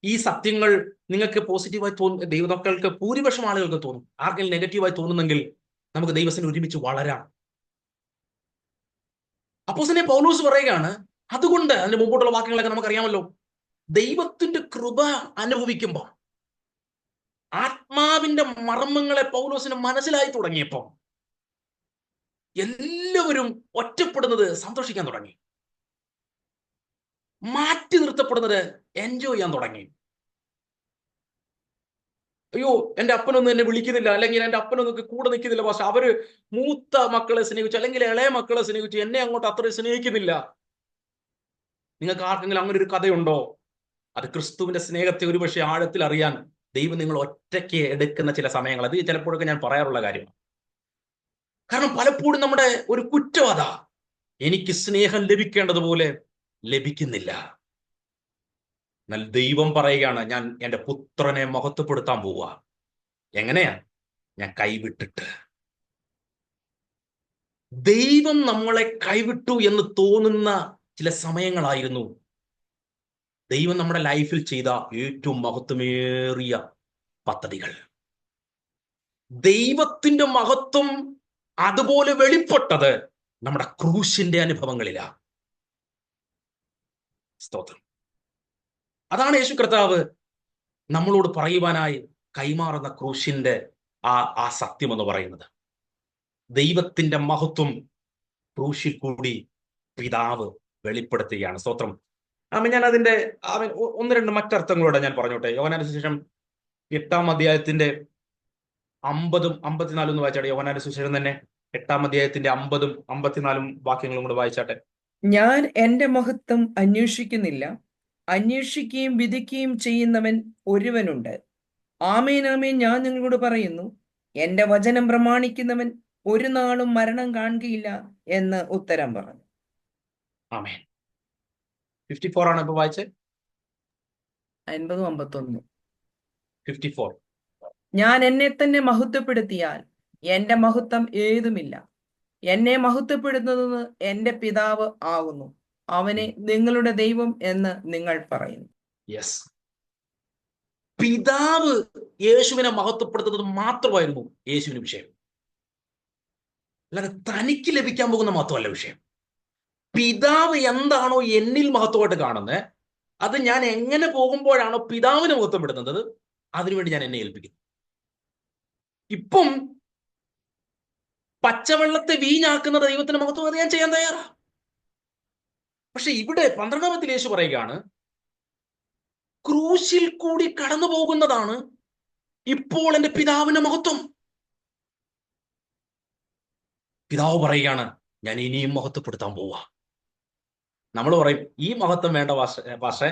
ഈ സത്യങ്ങൾ നിങ്ങൾക്ക് പോസിറ്റീവായി തോന്നും, ദൈവമക്കൾക്ക് ഭൂരിപക്ഷം ആളുകൾക്ക് തോന്നും. ആർക്കെങ്കിലും നെഗറ്റീവായി തോന്നുന്നെങ്കിൽ നമുക്ക് ദൈവത്തിന് ഒരുമിച്ച് വളരാം. അപ്പോസ്തലൻ പൗലോസ് പറയുകയാണ്, അതുകൊണ്ട്, അതിന്റെ മുമ്പോട്ടുള്ള വാക്യങ്ങളൊക്കെ നമുക്കറിയാമല്ലോ, ദൈവത്തിന്റെ കൃപ അനുഭവിക്കുമ്പോൾ ആത്മാവിന്റെ മർമ്മങ്ങളെ പൗലോസിന് മനസ്സിലായി തുടങ്ങിയപ്പോൾ എല്ലാവരും ഒറ്റപ്പെടുന്നത് സന്തോഷിക്കാൻ തുടങ്ങി, മാറ്റി നിർത്തപ്പെടുന്നത് എൻജോയ് ചെയ്യാൻ തുടങ്ങി. അയ്യോ, എന്റെ അപ്പനൊന്നും എന്നെ വിളിക്കുന്നില്ല, അല്ലെങ്കിൽ എന്റെ അപ്പനൊന്നും കൂടെ നിൽക്കുന്നില്ല, പക്ഷെ അവര് മൂത്ത മക്കളെ സ്നേഹിച്ചു, അല്ലെങ്കിൽ ഇളയ മക്കളെ സ്നേഹിച്ചു, എന്നെ അങ്ങോട്ട് അത്ര സ്നേഹിക്കുന്നില്ല. നിങ്ങൾക്ക് ആർക്കെങ്കിലും അങ്ങനെ ഒരു കഥയുണ്ടോ? അത് ക്രിസ്തുവിന്റെ സ്നേഹത്തെ ഒരുപക്ഷെ ആഴത്തിൽ അറിയാൻ ദൈവം നിങ്ങൾ ഒറ്റയ്ക്ക് എടുക്കുന്ന ചില സമയങ്ങൾ, അത് ചിലപ്പോഴൊക്കെ ഞാൻ പറയാറുള്ള കാര്യമാണ്. കാരണം പലപ്പോഴും നമ്മുടെ ഒരു കുറ്റം അതാ, എനിക്ക് സ്നേഹം ലഭിക്കേണ്ടതുപോലെ ലഭിക്കുന്നില്ല. എന്നാൽ ദൈവം പറയുകയാണ്, ഞാൻ എൻ്റെ പുത്രനെ മഹത്വപ്പെടുത്താൻ പോവുക. എങ്ങനെയാ? ഞാൻ കൈവിട്ടിട്ട്. ദൈവം നമ്മളെ കൈവിട്ടു എന്ന് തോന്നുന്ന ചില സമയങ്ങളായിരുന്നു ദൈവം നമ്മുടെ ലൈഫിൽ ചെയ്ത ഏറ്റവും മഹത്വമേറിയ പദ്ധതികൾ. ദൈവത്തിന്റെ മഹത്വം അതുപോലെ വെളിപ്പെട്ടത് നമ്മുടെ ക്രൂശിന്റെ അനുഭവങ്ങളിലാണ്. സ്തോത്രം. അതാണ് യേശു കർത്താവ് നമ്മളോട് പറയുവാനായി കൈമാറുന്ന ക്രൂശിന്റെ ആ സത്യം എന്ന് പറയുന്നത്. ദൈവത്തിന്റെ മഹത്വം ക്രൂശിൽ കൂടി പിതാവ് വെളിപ്പെടുത്തുകയാണ്. സ്തോത്രം. ഞാൻ അതിന്റെ ഒന്ന് രണ്ട് മറ്റർത്ഥങ്ങളോടെ ഞാൻ പറഞ്ഞോട്ടെ. യോഹന്നാന്റെ സുവിശേഷം 8-ാം അധ്യായത്തിന്റെ 50-ഉം 54 ഒന്ന് വായിച്ചാട്ടെ. യോഹന്നാന്റെ സുവിശേഷം തന്നെ 8-ാം അധ്യായത്തിന്റെ 50-ഉം 54 വാക്യങ്ങളും കൂടെ വായിച്ചാട്ടെ. ഞാൻ എന്റെ മഹത്വം അന്വേഷിക്കുന്നില്ല, അന്വേഷിക്കുകയും വിധിക്കുകയും ചെയ്യുന്നവൻ ഒരുവനുണ്ട്. ആമേൻ ആമേൻ ഞാൻ നിങ്ങളോട് പറയുന്നു, എന്റെ വചനം പ്രമാണിക്കുന്നവൻ ഒരു നാളും മരണം കാണുകയില്ല എന്ന് ഉത്തരം പറഞ്ഞു. ആമേൻ. 54 ആണ് ഇപ്പൊ വായിച്ചത്. 50-51. 54. ഞാൻ എന്നെ തന്നെ മഹത്വപ്പെടുത്തിയാൽ എന്റെ മഹത്വം ഏതുമില്ല. എന്നെ മഹത്വപ്പെടുത്തുന്നത് എന്റെ പിതാവ് ആകുന്നു. അവനെ നിങ്ങളുടെ ദൈവം എന്ന് നിങ്ങൾ പറയുന്നു. യെസ്, പിതാവ് യേശുവിനെ മഹത്വപ്പെടുത്തുന്നത് മാത്രമായിരുന്നു യേശുവിന് വിഷയം. അല്ലാതെ തനിക്ക് ലഭിക്കാൻ പോകുന്ന മഹത്വമല്ല വിഷയം. പിതാവ് എന്താണോ എന്നിൽ മഹത്വമായിട്ട് കാണുന്നത്, അത് ഞാൻ എങ്ങനെ പോകുമ്പോഴാണോ പിതാവിനെ മഹത്വപ്പെടുത്തുന്നത്, അതിനുവേണ്ടി ഞാൻ എന്നെ ഏൽപ്പിക്കുന്നു. ഇപ്പം പച്ചവെള്ളത്തെ വീഞ്ഞാക്കുന്ന ദൈവത്തിന്റെ മഹത്വം, അത് ഞാൻ ചെയ്യാൻ തയ്യാറാ. പക്ഷെ ഇവിടെ 12-ാമത്തിൽ യേശു പറയുകയാണ്, ക്രൂശിൽ കൂടി കടന്നു പോകുന്നതാണ് ഇപ്പോൾ എൻ്റെ പിതാവിന്റെ മഹത്വം. പിതാവ് പറയുകയാണ്, ഞാൻ ഇനിയും മഹത്വപ്പെടുത്താൻ പോവാ. നമ്മൾ പറയും, ഈ മഹത്വം വേണ്ട പക്ഷേ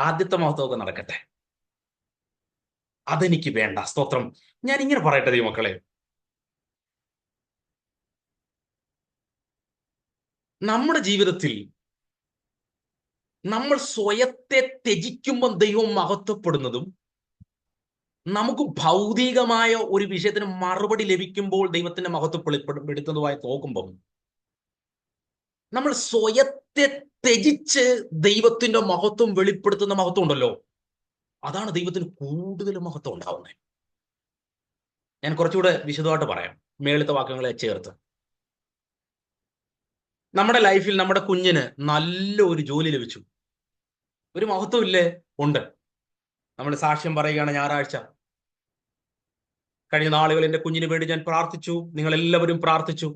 ആദ്യത്തെ മഹത്വമൊക്കെ നടക്കട്ടെ, അതെനിക്ക് വേണ്ട. സ്തോത്രം. ഞാൻ ഇങ്ങനെ പറയട്ടെ ദൈവമക്കളെ, നമ്മുടെ ജീവിതത്തിൽ നമ്മൾ സ്വയത്തെ ത്യജിക്കുമ്പോൾ ദൈവം മഹത്വപ്പെടുന്നതും, നമുക്ക് ഭൗതികമായ ഒരു വിഷയത്തിന് മറുപടി ലഭിക്കുമ്പോൾ ദൈവത്തിന്റെ മഹത്വപ്പെടുത്തുന്നതുമായി നോക്കുമ്പം, നമ്മൾ സ്വയത്തെ ത്യജിച്ച് ദൈവത്തിന്റെ മഹത്വം വെളിപ്പെടുത്തുന്ന മഹത്വം ഉണ്ടല്ലോ, അതാണ് ദൈവത്തിന് കൂടുതൽ മഹത്വം ഉണ്ടാവുന്നത്. ഞാൻ കുറച്ചുകൂടെ വിശദമായിട്ട് പറയാം, മേളിത്തെ വാക്യങ്ങളെ ചേർത്ത്. നമ്മുടെ ലൈഫിൽ നമ്മുടെ കുഞ്ഞിന് നല്ലൊരു ജോലി ലഭിച്ചു, ഒരു മഹത്വം ഇല്ലേ? ഉണ്ട്. നമ്മൾ സാക്ഷ്യം പറയുകയാണ്, ഞായറാഴ്ച കഴിഞ്ഞ നാളുകൾ എൻ്റെ കുഞ്ഞിന് വേണ്ടി ഞാൻ പ്രാർത്ഥിച്ചു, നിങ്ങൾ എല്ലാവരും പ്രാർത്ഥിച്ചു.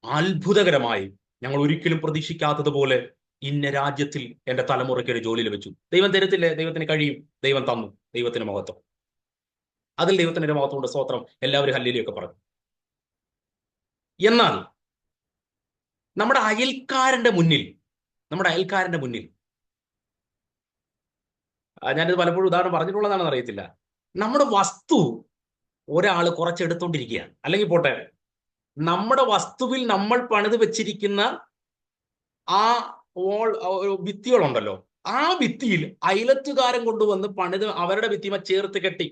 അത്ഭുതകരമായി, ഞങ്ങൾ ഒരിക്കലും പ്രതീക്ഷിക്കാത്തതുപോലെ ഇന്ന രാജ്യത്തിൽ എൻ്റെ തലമുറയ്ക്ക് ഒരു ജോലി ലഭിച്ചു. ദൈവം തരത്തില്ലേ? ദൈവത്തിന് കഴിയും. ദൈവം തന്നു. ദൈവത്തിന് മഹത്വം. അതിൽ ദൈവത്തിന്റെ മഹത്വമുണ്ട്. സ്തോത്രം. എല്ലാവരും ഹല്ലേലൂയൊക്കെ പറഞ്ഞു. എന്നാൽ നമ്മുടെ അയൽക്കാരന്റെ മുന്നിൽ ഞാനിത് പലപ്പോഴും ഉദാഹരണം പറഞ്ഞിട്ടുള്ളതാണെന്ന് അറിയത്തില്ല, നമ്മുടെ വസ്തു ഒരാൾ കുറച്ചെടുത്തോണ്ടിരിക്കുകയാണ്, അല്ലെങ്കിൽ പോട്ടെ, നമ്മുടെ വസ്തുവിൽ നമ്മൾ പണിത് വെച്ചിരിക്കുന്ന ആ ഭിത്തികളുണ്ടല്ലോ, ആ ഭിത്തിയിൽ അയലത്തുകാരൻ കൊണ്ടുവന്ന് പണിത് അവരുടെ ഭിത്തിമ ചേർത്ത് കെട്ടി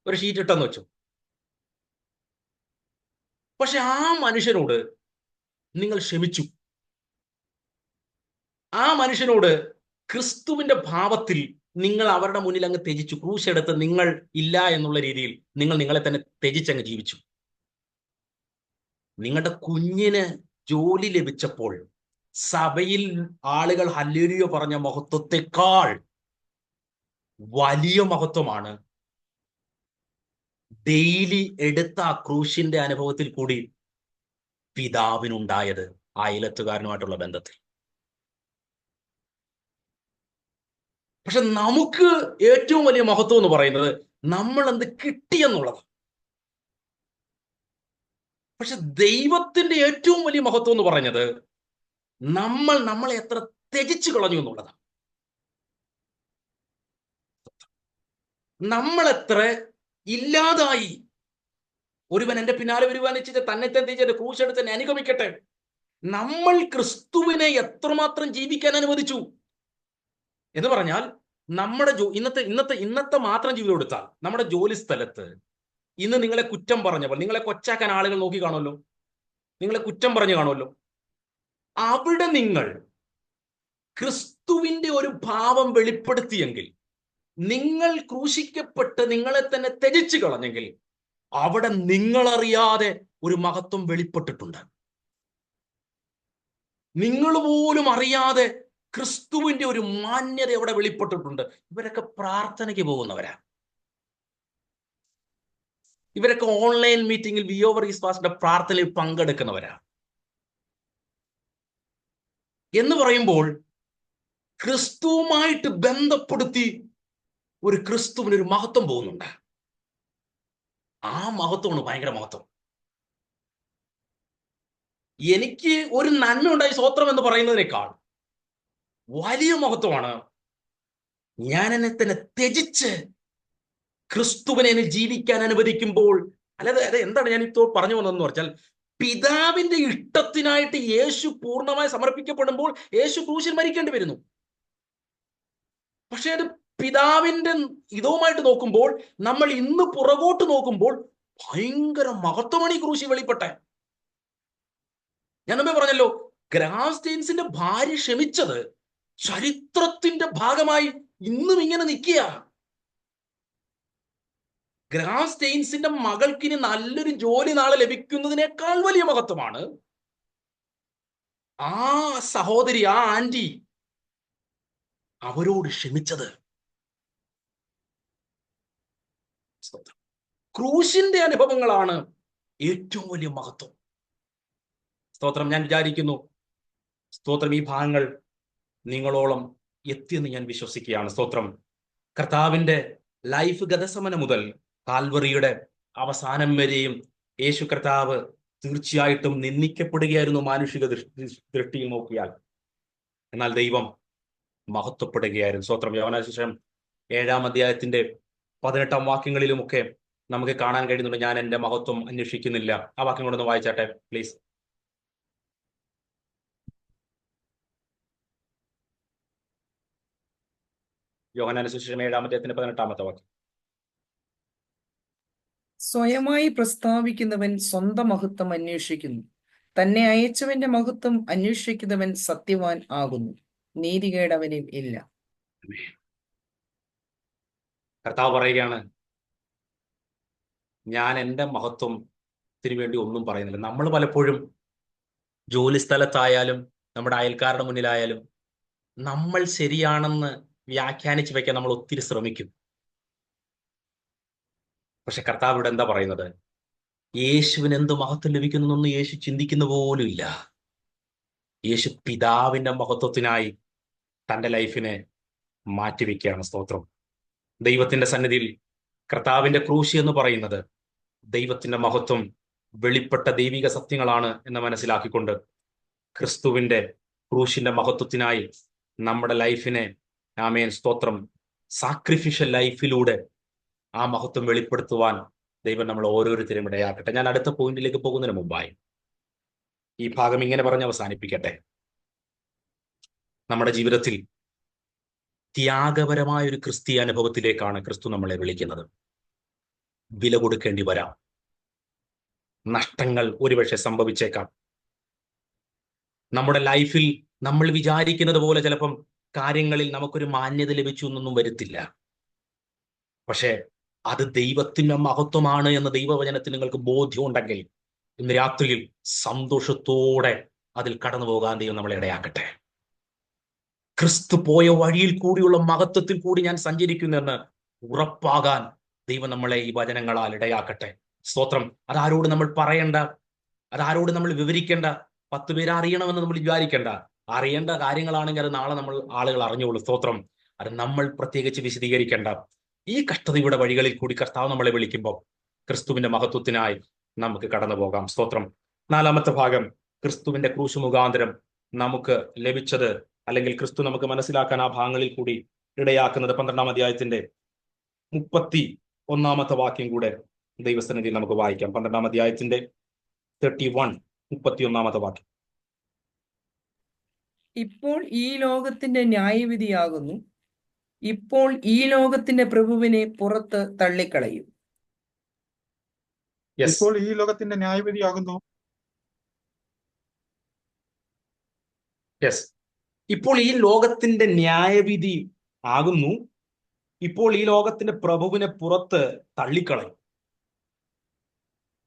ഒരു ഷീറ്റ് ഇട്ടെന്ന് വെച്ചു. പക്ഷെ ആ മനുഷ്യനോട് നിങ്ങൾ ക്ഷമിച്ചു. ആ മനുഷ്യനോട് ക്രിസ്തുവിന്റെ ഭാവത്തിൽ നിങ്ങൾ അവരുടെ മുന്നിൽ അങ്ങ് ത്യജിച്ചു. ക്രൂശെടുത്ത് നിങ്ങൾ ഇല്ല എന്നുള്ള രീതിയിൽ നിങ്ങൾ നിങ്ങളെ തന്നെ ത്യജിച്ചങ്ങ് ജീവിച്ചു. നിങ്ങളുടെ കുഞ്ഞിന് ജോലി ലഭിച്ചപ്പോൾ സഭയിൽ ആളുകൾ ഹല്ലേലൂയ പറഞ്ഞ മഹത്വത്തെക്കാൾ വലിയ മഹത്വമാണ് ഡെയിലി എടുത്ത ആ ക്രൂശിന്റെ അനുഭവത്തിൽ കൂടി പിതാവിനുണ്ടായത് ആ അയലത്തുകാരനുമായിട്ടുള്ള ബന്ധത്തിൽ. പക്ഷെ നമുക്ക് ഏറ്റവും വലിയ മഹത്വം എന്ന് പറയുന്നത് നമ്മൾ എന്ത് കിട്ടിയെന്നുള്ളത്. പക്ഷെ ദൈവത്തിന്റെ ഏറ്റവും വലിയ മഹത്വം എന്ന് പറഞ്ഞത് നമ്മളെ എത്ര ത്യജിച്ചു കളഞ്ഞു എന്നുള്ളതാണ്. നമ്മളെത്ര ഇല്ലാതായി. ഒരുവൻ എന്റെ പിന്നാലെ വരുവാൻ ഇച്ഛിച്ച് തന്നെ ത്യജിച്ച് ക്രൂശെടുത്ത് തന്നെ അനുഗമിക്കട്ടെ. നമ്മൾ ക്രിസ്തുവിനെ എത്രമാത്രം ജീവിക്കാൻ അനുവദിച്ചു എന്ന് പറഞ്ഞാൽ നമ്മുടെ ഇന്നത്തെ മാത്രം ജീവിതം എടുത്താൽ നമ്മുടെ ജോലി സ്ഥലത്ത് ഇന്ന് നിങ്ങളെ കുറ്റം പറഞ്ഞപ്പോൾ നിങ്ങളെ കൊച്ചാക്കാൻ ആളുകൾ നോക്കി കാണുമല്ലോ, നിങ്ങളെ കുറ്റം പറഞ്ഞു കാണുമല്ലോ. അവിടെ നിങ്ങൾ ക്രിസ്തുവിന്റെ ഒരു ഭാവം വെളിപ്പെടുത്തിയെങ്കിൽ, നിങ്ങൾ ക്രൂശിക്കപ്പെട്ട് നിങ്ങളെ തന്നെ ത്യജിച്ചു കളഞ്ഞെങ്കിൽ, അവിടെ നിങ്ങളറിയാതെ ഒരു മഹത്വം വെളിപ്പെട്ടിട്ടുണ്ട്. നിങ്ങൾ പോലും അറിയാതെ ക്രിസ്തുവിന്റെ ഒരു മാന്യത അവിടെ വെളിപ്പെട്ടിട്ടുണ്ട്. ഇവരൊക്കെ പ്രാർത്ഥനയ്ക്ക് പോകുന്നവരാ. ഇവരൊക്കെ ഓൺലൈൻ മീറ്റിംഗിൽ വി ഓവർ ഈസ് ഫാസ്റ്റിന്റെ പ്രാർത്ഥനയിൽ പങ്കെടുക്കുന്നവരാ. എന്ന് പറയുമ്പോൾ ക്രിസ്തുവുമായിട്ട് ബന്ധപ്പെടുത്തി ഒരു ക്രിസ്തുവിന് ഒരു മഹത്വം പോകുന്നുണ്ട്. ആ മഹത്വമാണ് ഭയങ്കര മഹത്വം. എനിക്ക് ഒരു നന്മ ഉണ്ടായി സ്തോത്രം എന്ന് പറയുന്നതിനേക്കാൾ വലിയ മഹത്വമാണ് ഞാൻ എന്നെ തന്നെ ത്യജിച്ച് ക്രിസ്തുവിനെ ജീവിക്കാൻ അനുവദിക്കുമ്പോൾ. അല്ലാതെ എന്താണ് ഞാൻ ഇപ്പോൾ പറഞ്ഞു വന്നതെന്ന് പറഞ്ഞാൽ, പിതാവിന്റെ ഇഷ്ടത്തിനായിട്ട് യേശു പൂർണ്ണമായി സമർപ്പിക്കപ്പെടുമ്പോൾ യേശു ക്രൂശിൽ മരിക്കേണ്ടി വരുന്നു. പക്ഷെ അത് പിതാവിന്റെ ഇതവുമായിട്ട് നോക്കുമ്പോൾ, നമ്മൾ ഇന്ന് പുറകോട്ട് നോക്കുമ്പോൾ ഭയങ്കര മഹത്വമാണ് ഈ ക്രൂശി വെളിപ്പെട്ടെ. ഞാൻ മുമ്പേ പറഞ്ഞല്ലോ, ഗ്രാം സ്റ്റെയിൻസിന്റെ ഭാര്യ ക്ഷമിച്ചത് ചരിത്രത്തിന്റെ ഭാഗമായി ഇന്നും ഇങ്ങനെ നിൽക്കുക. ഗ്രാം സ്റ്റെയിൻസിന്റെ മകൾക്കിനി നല്ലൊരു ജോലി നാളെ ലഭിക്കുന്നതിനേക്കാൾ വലിയ മഹത്വമാണ് ആ സഹോദരി, ആ ആന്റി അവരോട് ക്ഷമിച്ചത്. ക്രൂശിന്റെ അനുഭവങ്ങളാണ് ഏറ്റവും വലിയ മഹത്വം. സ്തോത്രം. ഞാൻ വിചാരിക്കുന്നു സ്തോത്രം ഈ ഭാഗങ്ങൾ നിങ്ങളോളം എത്തിയെന്ന് ഞാൻ വിശ്വസിക്കുകയാണ്. സ്തോത്രം. കർത്താവിന്റെ ലൈഫ് ഗതസമനം മുതൽ കാൽവറിയുടെ അവസാനം വരെയും യേശു കർത്താവ് തീർച്ചയായിട്ടും നിന്ദിക്കപ്പെടുകയായിരുന്നു മാനുഷിക ദൃഷ്ടിയിൽ നോക്കിയാൽ. എന്നാൽ ദൈവം മഹത്വപ്പെടുകയായിരുന്നു. സ്തോത്രം. യോഹന്നാൻ സുവിശേഷം 7-ാം അധ്യായത്തിന്റെ 18-ാം വാക്യങ്ങളിലുമൊക്കെ നമുക്ക് കാണാൻ കഴിയുന്നുണ്ട്, ഞാൻ എൻ്റെ മഹത്വം അന്വേഷിക്കുന്നില്ല. ആ വാക്യം കൊണ്ടൊന്ന് വായിച്ചാട്ടെ പ്ലീസ്. യോഹന്നാൻ സുവിശേഷം 7-ാം അധ്യായത്തിന്റെ 18-ാമത്തെ വാക്യം. സ്വയമായി പ്രസ്താവിക്കുന്നവൻ സ്വന്തം മഹത്വം അന്വേഷിക്കുന്നു, തന്നെ അയച്ചവന്റെ മഹത്വം അന്വേഷിക്കുന്നവൻ സത്യവാൻ ആകുന്നു, നീതികേട് അവനിൽ ഇല്ല. കർത്താവ് പറയുകയാണ്, ഞാൻ എൻ്റെ മഹത്വത്തിന് വേണ്ടി ഒന്നും പറയുന്നില്ല. നമ്മൾ പലപ്പോഴും ജോലി സ്ഥലത്തായാലും നമ്മുടെ അയൽക്കാരുടെ മുന്നിലായാലും നമ്മൾ ശരിയാണെന്ന് വ്യാഖ്യാനിച്ച് വെക്കാൻ നമ്മൾ ഒത്തിരി ശ്രമിക്കും. പക്ഷെ കർത്താവ് ഇവിടെ എന്താ പറയുന്നത്? യേശുവിന് എന്ത് മഹത്വം ലഭിക്കുന്നൊന്നും യേശു ചിന്തിക്കുന്ന പോലും ഇല്ല. യേശു പിതാവിന്റെ മഹത്വത്തിനായി തൻ്റെ ലൈഫിനെ മാറ്റിവെക്കുകയാണ്. സ്തോത്രം. ദൈവത്തിന്റെ സന്നിധിയിൽ കർത്താവിന്റെ ക്രൂശി എന്ന് പറയുന്നത് ദൈവത്തിന്റെ മഹത്വം വെളിപ്പെട്ട ദൈവിക സത്യങ്ങളാണ് എന്ന് മനസ്സിലാക്കിക്കൊണ്ട് ക്രിസ്തുവിന്റെ ക്രൂശിന്റെ മഹത്വത്തിനായി നമ്മുടെ ലൈഫിനെ, ആമേൻ സ്തോത്രം, സാക്രിഫിഷ്യൽ ലൈഫിലൂടെ ആ മഹത്വം വെളിപ്പെടുത്തുവാൻ ദൈവം നമ്മൾ ഓരോരുത്തരും ഇടയാക്കട്ടെ. ഞാൻ അടുത്ത പോയിന്റിലേക്ക് പോകുന്നതിന് മുമ്പായി ഈ ഭാഗം ഇങ്ങനെ പറഞ്ഞ് അവസാനിപ്പിക്കട്ടെ. നമ്മുടെ ജീവിതത്തിൽ ത്യാഗപരമായ ഒരു ക്രിസ്തീയ അനുഭവത്തിലേക്കാണ് ക്രിസ്തു നമ്മളെ വിളിക്കുന്നത്. വില കൊടുക്കേണ്ടി വരാം, നഷ്ടങ്ങൾ ഒരുപക്ഷെ സംഭവിച്ചേക്കാം. നമ്മുടെ ലൈഫിൽ നമ്മൾ വിചാരിക്കുന്നത് പോലെ ചിലപ്പം കാര്യങ്ങളിൽ നമുക്കൊരു മാന്യത ലഭിച്ചു എന്നൊന്നും വരുത്തില്ല. പക്ഷെ അത് ദൈവത്തിന്റെ മഹത്വമാണ് എന്ന് ദൈവവചനത്തിൽ നിങ്ങൾക്ക് ബോധ്യമുണ്ടെങ്കിൽ ഇന്ന് രാത്രിയിൽ സന്തോഷത്തോടെ അതിൽ കടന്നു പോകാൻ ദൈവം നമ്മളെ ഇടയാക്കട്ടെ. ക്രിസ്തു പോയ വഴിയിൽ കൂടിയുള്ള മഹത്വത്തിൽ കൂടി ഞാൻ സഞ്ചരിക്കുന്നെന്ന് ഉറപ്പാകാൻ ദൈവം നമ്മളെ ഈ വചനങ്ങളാൽ ഇടയാക്കട്ടെ. സ്തോത്രം. അതാരോട് നമ്മൾ പറയണ്ട, അതാരോട് നമ്മൾ വിവരിക്കേണ്ട, 10 പേര് അറിയണമെന്ന് നമ്മൾ വിചാരിക്കേണ്ട. അറിയേണ്ട കാര്യങ്ങളാണെങ്കിൽ അത് നാളെ നമ്മൾ ആളുകൾ അറിഞ്ഞോളൂ. സ്തോത്രം. അത് നമ്മൾ പ്രത്യേകിച്ച് വിശദീകരിക്കേണ്ട. ഈ കഷ്ടതയുടെ വഴികളിൽ കൂടി കർത്താവ് നമ്മളെ വിളിക്കുമ്പോൾ ക്രിസ്തുവിന്റെ മഹത്വത്തിനായി നമുക്ക് കടന്നു പോകാം. സ്തോത്രം. 4-ാമത്തെ ഭാഗം, ക്രിസ്തുവിന്റെ ക്രൂശ് മുഖാന്തരം നമുക്ക് ലഭിച്ചത്, അല്ലെങ്കിൽ ക്രിസ്തു നമുക്ക് മനസ്സിലാക്കാൻ ആ ഭാഗങ്ങളിൽ കൂടി ഇടയാക്കുന്നത് 12-ാം അധ്യായത്തിന്റെ 31-ാമത്തെ വാക്യം കൂടെ ദൈവസന്നിധിയിൽ നമുക്ക് വായിക്കാം. 12-ാം അധ്യായത്തിന്റെ 31-ാമത്തെ വാക്യം. ഇപ്പോൾ ഈ ലോകത്തിന്റെ ന്യായവിധിയാകുന്നു. ഇപ്പോൾ ഈ ലോകത്തിന്റെ പ്രഭുവിനെ പുറത്ത് തള്ളിക്കളയും. ഇപ്പോൾ ഈ ലോകത്തിന്റെ ന്യായവിധിയാകുന്നു. ഇപ്പോൾ ഈ ലോകത്തിന്റെ ന്യായവിധി ആകുന്നു. ഇപ്പോൾ ഈ ലോകത്തിന്റെ പ്രഭുവിനെ പുറത്ത് തള്ളിക്കളയും.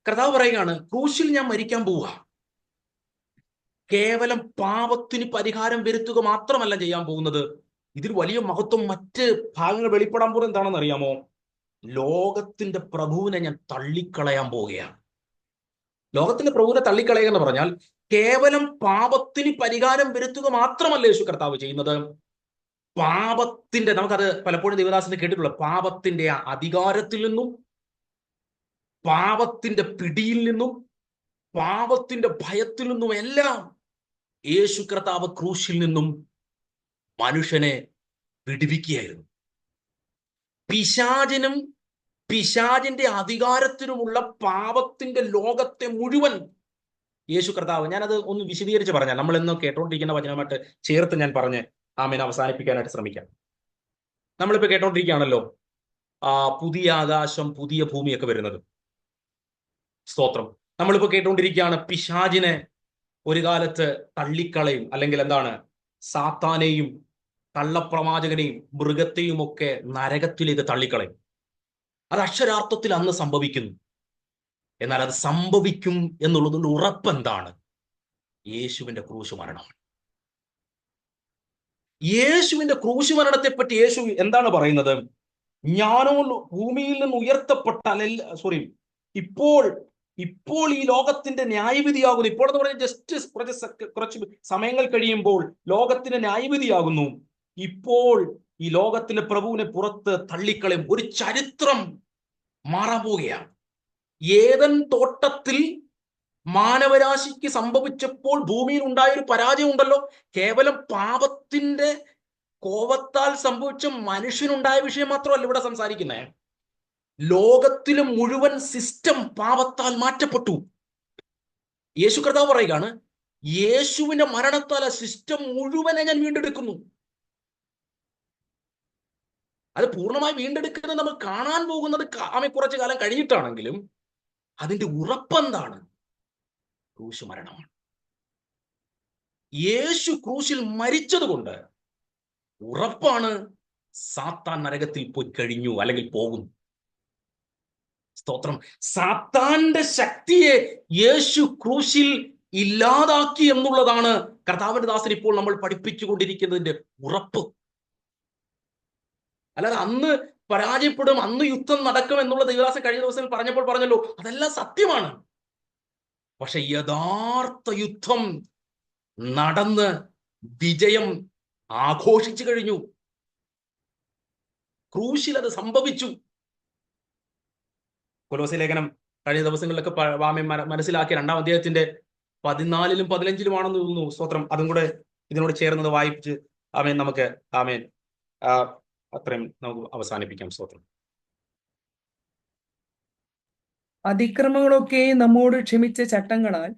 കർത്താവ് പറയുകയാണ്, ക്രൂശിൽ ഞാൻ മരിക്കാൻ പോവുക. കേവലം പാപത്തിന് പരിഹാരം വരുത്തുക മാത്രമല്ല ചെയ്യാൻ പോകുന്നത്. ഇതിൽ വലിയ മഹത്വം മറ്റ് ഭാഗങ്ങൾ വെളിപ്പെടാൻ പോകുന്നത് എന്താണെന്ന് അറിയാമോ? ലോകത്തിന്റെ പ്രഭുവിനെ ഞാൻ തള്ളിക്കളയാൻ പോവുകയാണ്. ലോകത്തിന്റെ പ്രഭുവിനെ തള്ളിക്കളയുക എന്ന് പറഞ്ഞാൽ കേവലം പാപത്തിന് പരിഹാരം വരുത്തുക മാത്രമല്ല യേശു കർത്താവ് ചെയ്യുന്നത്. പാപത്തിന്റെ, നമുക്കത് പലപ്പോഴും ദേവദാസന് കേട്ടിട്ടുള്ള, പാപത്തിന്റെ ആ അധികാരത്തിൽ നിന്നും, പാപത്തിന്റെ പിടിയിൽ നിന്നും, പാപത്തിന്റെ ഭയത്തിൽ നിന്നും എല്ലാം യേശു കർത്താവ് ക്രൂശിൽ നിന്നും മനുഷ്യനെ വിടുവിക്കുകയായിരുന്നു. പിശാചിനും പിശാചിന്റെ അധികാരത്തിനുമുള്ള പാപത്തിന്റെ ലോകത്തെ മുഴുവൻ യേശു കർത്താവ്, ഞാനത് ഒന്ന് വിശദീകരിച്ച് പറഞ്ഞാൽ, നമ്മൾ ഇന്ന് കേട്ടോണ്ടിരിക്കുന്ന വചനമായിട്ട് ചേർത്ത് ഞാൻ പറഞ്ഞ് ആമേൻ അവസാനിപ്പിക്കാനായിട്ട് ശ്രമിക്കാം. നമ്മളിപ്പോ കേട്ടോണ്ടിരിക്കുകയാണല്ലോ പുതിയ ആകാശം പുതിയ ഭൂമിയൊക്കെ വരുന്നത്. സ്തോത്രം. നമ്മളിപ്പോ കേട്ടോണ്ടിരിക്കുകയാണ് പിശാചിനെ ഒരു കാലത്ത് തള്ളിക്കളയും, അല്ലെങ്കിൽ എന്താണ്, സാത്താനെയും കള്ളപ്രവാചകനെയും മൃഗത്തെയും ഒക്കെ നരകത്തിലേക്ക് തള്ളിക്കളയും. അത് അക്ഷരാർത്ഥത്തിൽ അന്ന് സംഭവിക്കുന്നു. എന്നാൽ അത് സംഭവിക്കും എന്നുള്ളതിന്റെ ഉറപ്പെന്താണ്? യേശുവിന്റെ ക്രൂശ് മരണമാണ്. യേശുവിന്റെ ക്രൂശ് മരണത്തെപ്പറ്റി യേശു എന്താണ് പറയുന്നത്? ഞാനോ ഭൂമിയിൽ നിന്ന് ഉയർത്തപ്പെട്ടാൽ, ഇപ്പോൾ ഈ ലോകത്തിന്റെ ന്യായവിധിയാകുന്നു. ഇപ്പോൾ എന്ന് പറഞ്ഞാൽ ജസ്റ്റ് കുറച്ച് സമയങ്ങൾ കഴിയുമ്പോൾ ലോകത്തിന്റെ ന്യായവിധിയാകുന്നു. ഇപ്പോൾ ഈ ലോകത്തിന്റെ പ്രഭുവിനെ പുറത്ത് തള്ളിക്കളയും. ഒരു ചരിത്രം മാറാൻ പോവുകയാണ്. ഏദൻ തോട്ടത്തിൽ മാനവരാശിക്ക് സംഭവിച്ചപ്പോൾ ഭൂമിയിൽ ഉണ്ടായൊരു പരാജയം ഉണ്ടല്ലോ, കേവലം പാപത്തിന്റെ കോപത്താൽ സംഭവിച്ച മനുഷ്യനുണ്ടായ വിഷയം മാത്രമല്ല ഇവിടെ സംസാരിക്കുന്നത്. ലോകത്തിലെ മുഴുവൻ സിസ്റ്റം പാപത്താൽ മാറ്റപ്പെട്ടു. യേശു കർത്താവ് പറയുകയാണ്, യേശുവിന്റെ മരണത്താൽ ആ സിസ്റ്റം മുഴുവനെ ഞാൻ വീണ്ടെടുക്കുന്നു. അത് പൂർണ്ണമായി വീണ്ടെടുക്കുന്നത് നമ്മൾ കാണാൻ പോകുന്നത് കുറച്ചു കാലം കഴിഞ്ഞിട്ടാണെങ്കിലും അതിന്റെ ഉറപ്പെന്താണ്? ക്രൂശ് മരണമാണ്. യേശു ക്രൂശിൽ മരിച്ചത് കൊണ്ട് ഉറപ്പാണ് സാത്താൻ നരകത്തിൽ പോയി കഴിഞ്ഞു, അല്ലെങ്കിൽ പോകുന്നു. സ്തോത്രം. സാത്താന്റെ ശക്തിയെ യേശു ക്രൂശിൽ ഇല്ലാതാക്കി എന്നുള്ളതാണ് കർത്താവിന്റെ ദാസൻ ഇപ്പോൾ നമ്മൾ പഠിപ്പിച്ചുകൊണ്ടിരിക്കുന്നതിന്റെ ഉറപ്പ്. അല്ലാതെ അന്ന് പരാജയപ്പെടും, അന്ന് യുദ്ധം നടക്കും എന്നുള്ള ദൈവദാസൻ കഴിഞ്ഞ ദിവസം പറഞ്ഞല്ലോ, അതെല്ലാം സത്യമാണ്. പക്ഷെ യഥാർത്ഥ യുദ്ധം നടന്ന് വിജയം ആഘോഷിച്ചു കഴിഞ്ഞു. ക്രൂശിൽ അത് സംഭവിച്ചു. കൊലോസ്യ ലേഖനം കഴിഞ്ഞ ദിവസങ്ങളിലൊക്കെ മനസ്സിലാക്കിയ 2-ാം അധ്യായത്തിന്റെ 14-ലും 15-ലുമാണെന്ന് തോന്നുന്നു. സ്തോത്രം. അതും കൂടെ ഇതിനോട് ചേർന്നത് വായിപ്പിച്ച് നമുക്ക് അത്രയും നമുക്ക് അവസാനിപ്പിക്കാം. സ്തോത്രം. അതിക്രമങ്ങളൊക്കെ നമ്മോട് ക്ഷമിച്ച ചട്ടങ്ങളാൽ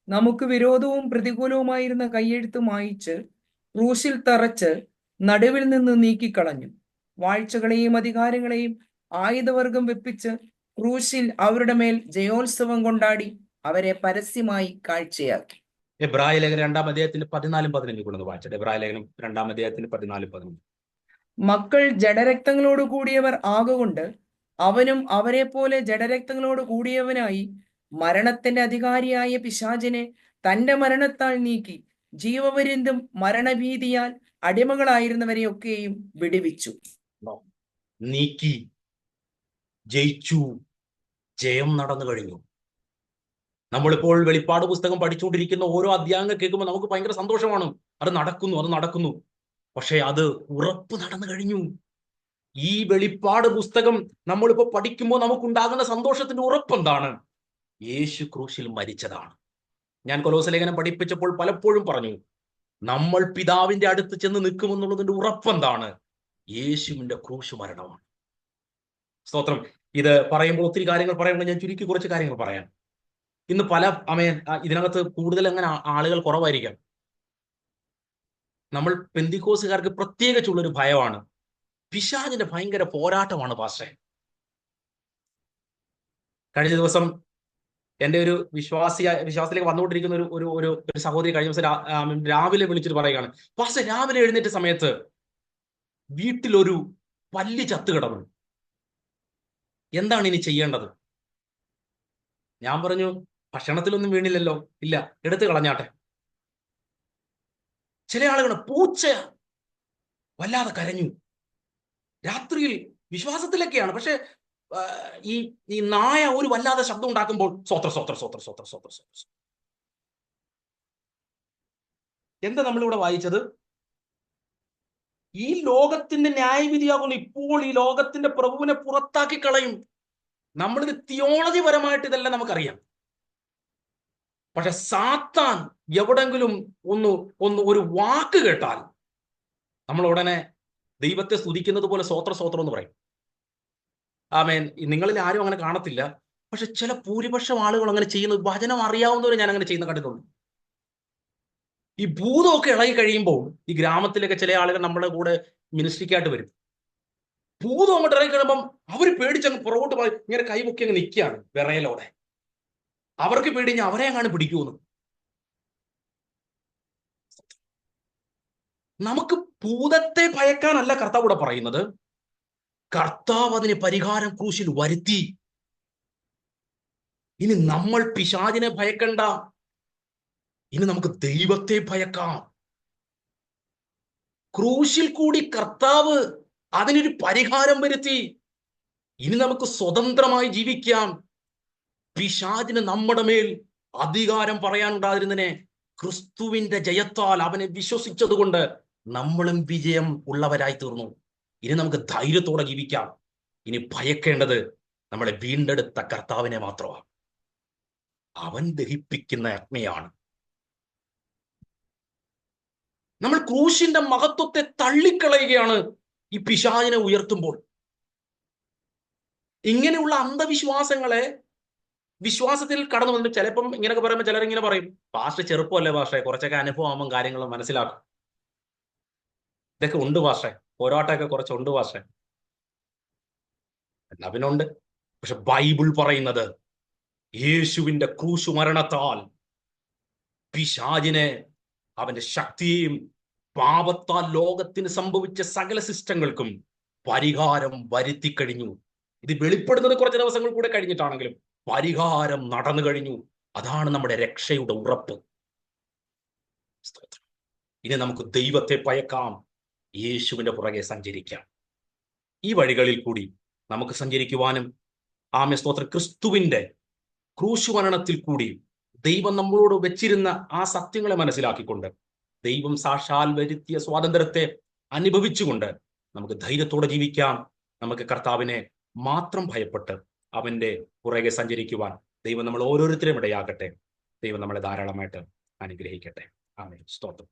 നമുക്ക് വിരോധവും പ്രതികൂലവുമായിരുന്ന കയ്യെഴുത്ത് മായിച്ച് ക്രൂശിൽ തറച്ച് നടുവിൽ നിന്ന് നീക്കിക്കളഞ്ഞു. വാഴ്ചകളെയും അധികാരങ്ങളെയും ആയുധവർഗം വെപ്പിച്ച് ക്രൂശിൽ അവരുടെ മേൽ ജയോത്സവം കൊണ്ടാടി അവരെ പരസ്യമായി കാഴ്ചയാക്കി. എബ്രായ ലേഖനം 2-ാം അധ്യായത്തിന്റെ 14-15 കൊണ്ടു വായിച്ചത്. എബ്രായ ലേഖനം 2-ാം അധ്യായത്തിന്റെ 14-15. മക്കൾ ജഡരക്തങ്ങളോട് കൂടിയവർ ആകൊണ്ട് അവനും അവരെ പോലെ ജഡരക്തങ്ങളോട് കൂടിയവനായി മരണത്തിന്റെ അധികാരിയായ പിശാചിനെ തന്റെ മരണത്താൽ നീക്കി ജീവപര്യന്തം മരണഭീതിയാൽ അടിമകളായിരുന്നവരെയൊക്കെയും വിടുവിച്ചു. നീക്കി, ജയിച്ചു, ജയം നടന്നു കഴിഞ്ഞു. നമ്മളിപ്പോൾ വെളിപ്പാട് പുസ്തകം പഠിച്ചുകൊണ്ടിരിക്കുന്ന ഓരോ അധ്യായങ്ങൾ കേൾക്കുമ്പോൾ നമുക്ക് ഭയങ്കര സന്തോഷമാണ്. അത് നടക്കുന്നു. പക്ഷെ അത് ഉറപ്പ് നടന്നു കഴിഞ്ഞു. ഈ വെളിപ്പാട് പുസ്തകം നമ്മളിപ്പോ പഠിക്കുമ്പോൾ നമുക്കുണ്ടാകുന്ന സന്തോഷത്തിന്റെ ഉറപ്പ് എന്താണ്? യേശു ക്രൂശിൽ മരിച്ചതാണ്. ഞാൻ കൊലോസ്യ ലേഖനം പഠിപ്പിച്ചപ്പോൾ പലപ്പോഴും പറഞ്ഞു, നമ്മൾ പിതാവിന്റെ അടുത്ത് ചെന്ന് നിൽക്കുമെന്നുള്ളതിന്റെ ഉറപ്പെന്താണ്? യേശുവിന്റെ ക്രൂശ് മരണമാണ്. സ്തോത്രം. ഇത് പറയുമ്പോൾ ഒത്തിരി കാര്യങ്ങൾ പറയുമ്പോൾ ഞാൻ ചുരുക്കി കുറച്ച് കാര്യങ്ങൾ പറയാം. ഇന്ന് ഇതിനകത്ത് കൂടുതൽ അങ്ങനെ ആളുകൾ കുറവായിരിക്കാം. നമ്മൾ പെന്തിക്കോസുകാർക്ക് പ്രത്യേകിച്ചുള്ളൊരു ഭയമാണ്. പിശാചിന്റെ ഭയങ്കര പോരാട്ടമാണ് പാസ്റ്ററെ. കഴിഞ്ഞ ദിവസം എൻ്റെ ഒരു വിശ്വാസത്തിലേക്ക് വന്നുകൊണ്ടിരിക്കുന്ന ഒരു സഹോദരി കഴിഞ്ഞ ദിവസം രാവിലെ വിളിച്ചിട്ട് പറയുകയാണ്, പാസ്റ്റർ രാവിലെ എഴുന്നേറ്റ സമയത്ത് വീട്ടിലൊരു പല്ലി ചത്ത് കിടന്നു, എന്താണ് ഇനി ചെയ്യേണ്ടത്? ഞാൻ പറഞ്ഞു, ഭക്ഷണത്തിലൊന്നും വീണില്ലല്ലോ. ഇല്ല, എടുത്തു കളഞ്ഞാട്ടെ. ചില ആളുകൾ പൂച്ച വല്ലാതെ കരഞ്ഞു. രാത്രിയിൽ വിശ്വാസത്തിലൊക്കെയാണ്, പക്ഷെ ഈ നായ ഒരു വല്ലാതെ ശബ്ദം ഉണ്ടാക്കുമ്പോൾ സ്വോത്ര. എന്താ നമ്മളിവിടെ വായിച്ചത്? ഈ ലോകത്തിന്റെ ന്യായവിധിയാകുന്നു ഇപ്പോൾ ഈ ലോകത്തിന്റെ പ്രഭുവിനെ പുറത്താക്കി കളയും. നമ്മളിത് തിയോളജി പരമായിട്ട് ഇതെല്ലാം നമുക്കറിയാം. പക്ഷെ സാത്താൻ എവിടെങ്കിലും ഒരു വാക്ക് കേട്ടാൽ നമ്മൾ ഉടനെ ദൈവത്തെ സ്തുതിക്കുന്നത് പോലെ സ്വോത്രം എന്ന് പറയും. ആമേൻ. നിങ്ങളിൽ ആരും അങ്ങനെ കാണത്തില്ല, പക്ഷെ ചില ഭൂരിപക്ഷം ആളുകൾ അങ്ങനെ ചെയ്യുന്നത്, വചനം അറിയാവുന്നവരെ ഞാൻ അങ്ങനെ ചെയ്യുന്ന കണ്ടിട്ടുണ്ട്. ഈ ഭൂതമൊക്കെ ഇളകി കഴിയുമ്പോൾ ഈ ഗ്രാമത്തിലൊക്കെ ചില ആളുകൾ നമ്മുടെ കൂടെ മിനിസ്ട്രിക്കായിട്ട് വരും. ഭൂതം അങ്ങോട്ട് ഇറങ്ങി കഴിയുമ്പം അവർ പേടിച്ചങ്ങ് പുറകോട്ട് പോയി ഇങ്ങനെ കൈമുക്കി അങ്ങ് നിൽക്കുകയാണ് വിറയലോടെ. അവർക്ക് പേടിഞ്ഞ് അവരെ അങ്ങാണ് പിടിക്കുമെന്ന്. നമുക്ക് ഭൂതത്തെ ഭയക്കാനല്ല കർത്താവ് ഇവിടെ പറയുന്നത്. കർത്താവ് അതിന് പരിഹാരം ക്രൂശിൽ വരുത്തി. ഇനി നമ്മൾ പിശാചിനെ ഭയക്കണ്ട, ഇനി നമുക്ക് ദൈവത്തെ ഭയക്കാം. ക്രൂശിൽ കൂടി കർത്താവ് അതിനൊരു പരിഹാരം വരുത്തി. ഇനി നമുക്ക് സ്വതന്ത്രമായി ജീവിക്കാം. പിശാചിന് നമ്മുടെ മേൽ അധികാരം പറയാനുണ്ടായിരുന്നതിനെ ക്രിസ്തുവിന്റെ ജയത്താൽ അവനെ വിശ്വസിച്ചത് കൊണ്ട് നമ്മളും വിജയം ഉള്ളവരായി തീർന്നു. ഇനി നമുക്ക് ധൈര്യത്തോടെ ജീവിക്കാം. ഇനി ഭയക്കേണ്ടത് നമ്മളെ വീണ്ടെടുത്ത കർത്താവിനെ മാത്രമാണ്. അവൻ ദഹിപ്പിക്കുന്ന അഗ്നിയാണ്. നമ്മൾ ക്രൂശിന്റെ മഹത്വത്തെ തള്ളിക്കളയുകയാണ് ഈ പിശാചിനെ ഉയർത്തുമ്പോൾ. ഇങ്ങനെയുള്ള അന്ധവിശ്വാസങ്ങളെ വിശ്വാസത്തിൽ കടന്നു വന്നിട്ട് ചിലപ്പം ഇങ്ങനെയൊക്കെ പറയുമ്പോൾ ചിലരിങ്ങനെ പറയും, പാസ്റ്റർ ചെറുപ്പമല്ലേ പാസ്റ്ററെ, കുറച്ചൊക്കെ അനുഭവം ആകുമ്പോൾ കാര്യങ്ങൾ മനസ്സിലാക്കും. ഇതൊക്കെ ഉണ്ട് പാസ്റ്ററെ, പോരാട്ടമൊക്കെ കുറച്ചുണ്ട് പാസ്റ്ററെ. എന്നാ പിന്നെ ഉണ്ട്. പക്ഷെ ബൈബിൾ പറയുന്നത് യേശുവിന്റെ ക്രൂശു മരണത്താൽ പിശാചിനെ, അവന്റെ ശക്തിയെയും പാപത്താൽ ലോകത്തിന് സംഭവിച്ച സകല സിസ്റ്റങ്ങൾക്കും പരിഹാരം വരുത്തി കഴിഞ്ഞു. ഇത് വെളിപ്പെടുന്നത് കുറച്ച് ദിവസങ്ങൾ കൂടെ കഴിഞ്ഞിട്ടാണെങ്കിലും പരിഹാരം നടന്നു കഴിഞ്ഞു. അതാണ് നമ്മുടെ രക്ഷയുടെ ഉറപ്പ്. ഇനി നമുക്ക് ദൈവത്തെ ഭയക്കാം, യേശുവിന്റെ പുറകെ സഞ്ചരിക്കാം. ഈ വഴികളിൽ കൂടി നമുക്ക് സഞ്ചരിക്കുവാനും സ്തോത്രം ക്രിസ്തുവിന്റെ ക്രൂശുമരണത്തിൽ കൂടി ദൈവം നമ്മളോട് വെച്ചിരുന്ന ആ സത്യങ്ങളെ മനസ്സിലാക്കിക്കൊണ്ട് ദൈവം സാക്ഷാൽ വരുത്തിയ സ്വാതന്ത്ര്യത്തെ അനുഭവിച്ചുകൊണ്ട് നമുക്ക് ധൈര്യത്തോടെ ജീവിക്കാം. നമുക്ക് കർത്താവിനെ മാത്രം ഭയപ്പെട്ട് അവന്റെ പുറകെ സഞ്ചരിക്കുവാൻ ദൈവം നമ്മൾ ഓരോരുത്തരും ഇടയാകട്ടെ. ദൈവം നമ്മളെ ധാരാളമായിട്ട് അനുഗ്രഹിക്കട്ടെ. ആമേൻ. സ്തോത്രം.